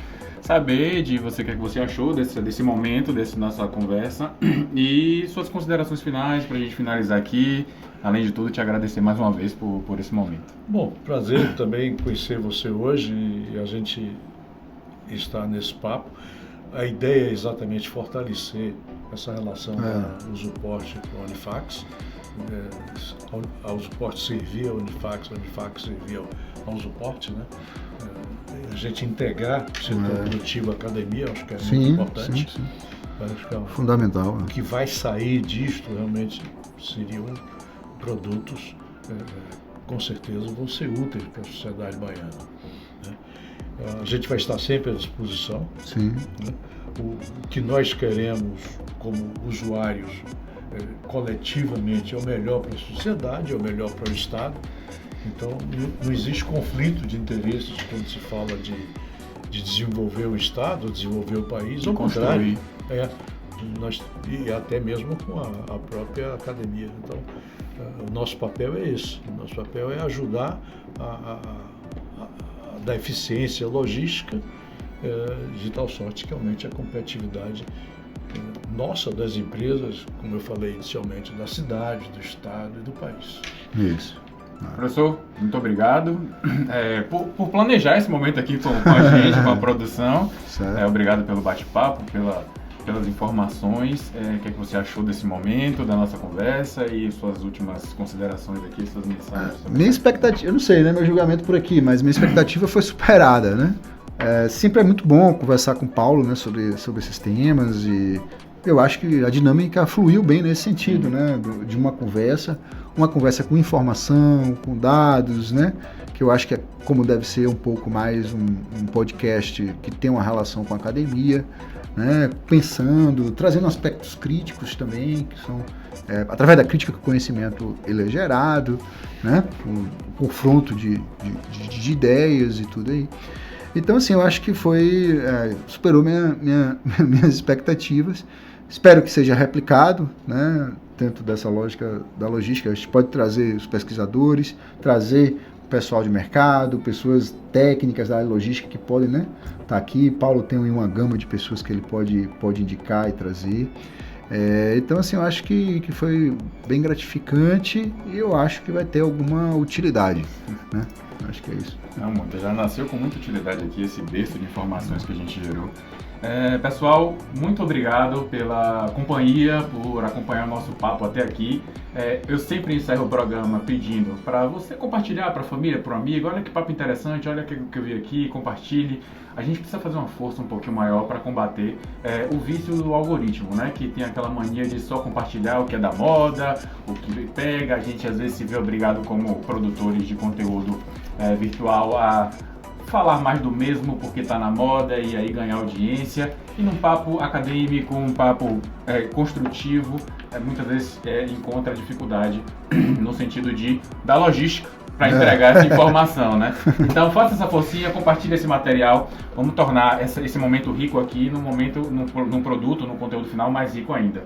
Saber de você o que você achou desse momento, dessa nossa conversa e suas considerações finais para a gente finalizar aqui. Além de tudo, te agradecer mais uma vez por esse momento. Bom, prazer também conhecer você hoje e a gente estar nesse papo. A ideia é exatamente fortalecer essa relação da Usuporte com a Unifax. A Usuporte servia a Unifax servia ao Usuporte, né? A gente integrar o setor produtivo à academia, acho que é muito importante. Sim. Acho que é fundamental. O que vai sair disto realmente seriam produtos, com certeza, vão ser úteis para a sociedade baiana. Né? A gente vai estar sempre à disposição. Sim. Né? O que nós queremos como usuários coletivamente é o melhor para a sociedade, é o melhor para o Estado. Então, não existe conflito de interesses quando se fala de desenvolver o Estado, desenvolver o país. Ao contrário, e até mesmo com a própria academia. Então, o nosso papel é esse. O nosso papel é ajudar a dar eficiência logística de tal sorte que aumente a competitividade nossa, das empresas, como eu falei inicialmente, da cidade, do estado e do país. Isso. Professor, muito obrigado por planejar esse momento aqui com a gente, com a produção. Obrigado pelo bate-papo, pelas informações. O que é que você achou desse momento, da nossa conversa e suas últimas considerações aqui, suas mensagens? Minha expectativa, eu não sei, né, meu julgamento por aqui, mas minha expectativa foi superada, né? Sempre é muito bom conversar com o Paulo, né, sobre esses temas, e eu acho que a dinâmica fluiu bem nesse sentido, né, de uma conversa com informação, com dados, né, que eu acho que é como deve ser um pouco mais um podcast que tem uma relação com a academia, né, pensando, trazendo aspectos críticos também, que são, através da crítica que o conhecimento ele é gerado, né, o confronto de ideias e tudo aí. Então, assim, eu acho que superou minhas expectativas. Espero que seja replicado, né, dentro dessa lógica da logística. A gente pode trazer os pesquisadores, trazer o pessoal de mercado, pessoas técnicas da área logística que podem, né, estar aqui. Paulo tem uma gama de pessoas que ele pode indicar e trazer. Então, assim, eu acho que foi bem gratificante e eu acho que vai ter alguma utilidade, né? Acho que é isso. Não, já nasceu com muita utilidade aqui esse berço de informações que a gente gerou. Pessoal, muito obrigado pela companhia, por acompanhar o nosso papo até aqui. Eu sempre encerro o programa pedindo para você compartilhar para a família, para o amigo. Olha que papo interessante, olha o que eu vi aqui, compartilhe. A gente precisa fazer uma força um pouquinho maior para combater o vício do algoritmo, né? Que tem aquela mania de só compartilhar o que é da moda, o que pega. A gente às vezes se vê obrigado como produtores de conteúdo virtual a falar mais do mesmo porque está na moda e aí ganhar audiência. E num papo acadêmico, um papo construtivo, muitas vezes encontra dificuldade no sentido da logística para entregar essa informação, né? Então faça essa forcinha, compartilhe esse material, vamos tornar esse momento rico aqui num produto, num conteúdo final mais rico ainda,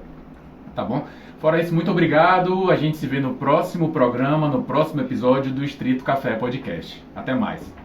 tá bom? Fora isso, muito obrigado, a gente se vê no próximo programa, no próximo episódio do Distrito Café Podcast. Até mais!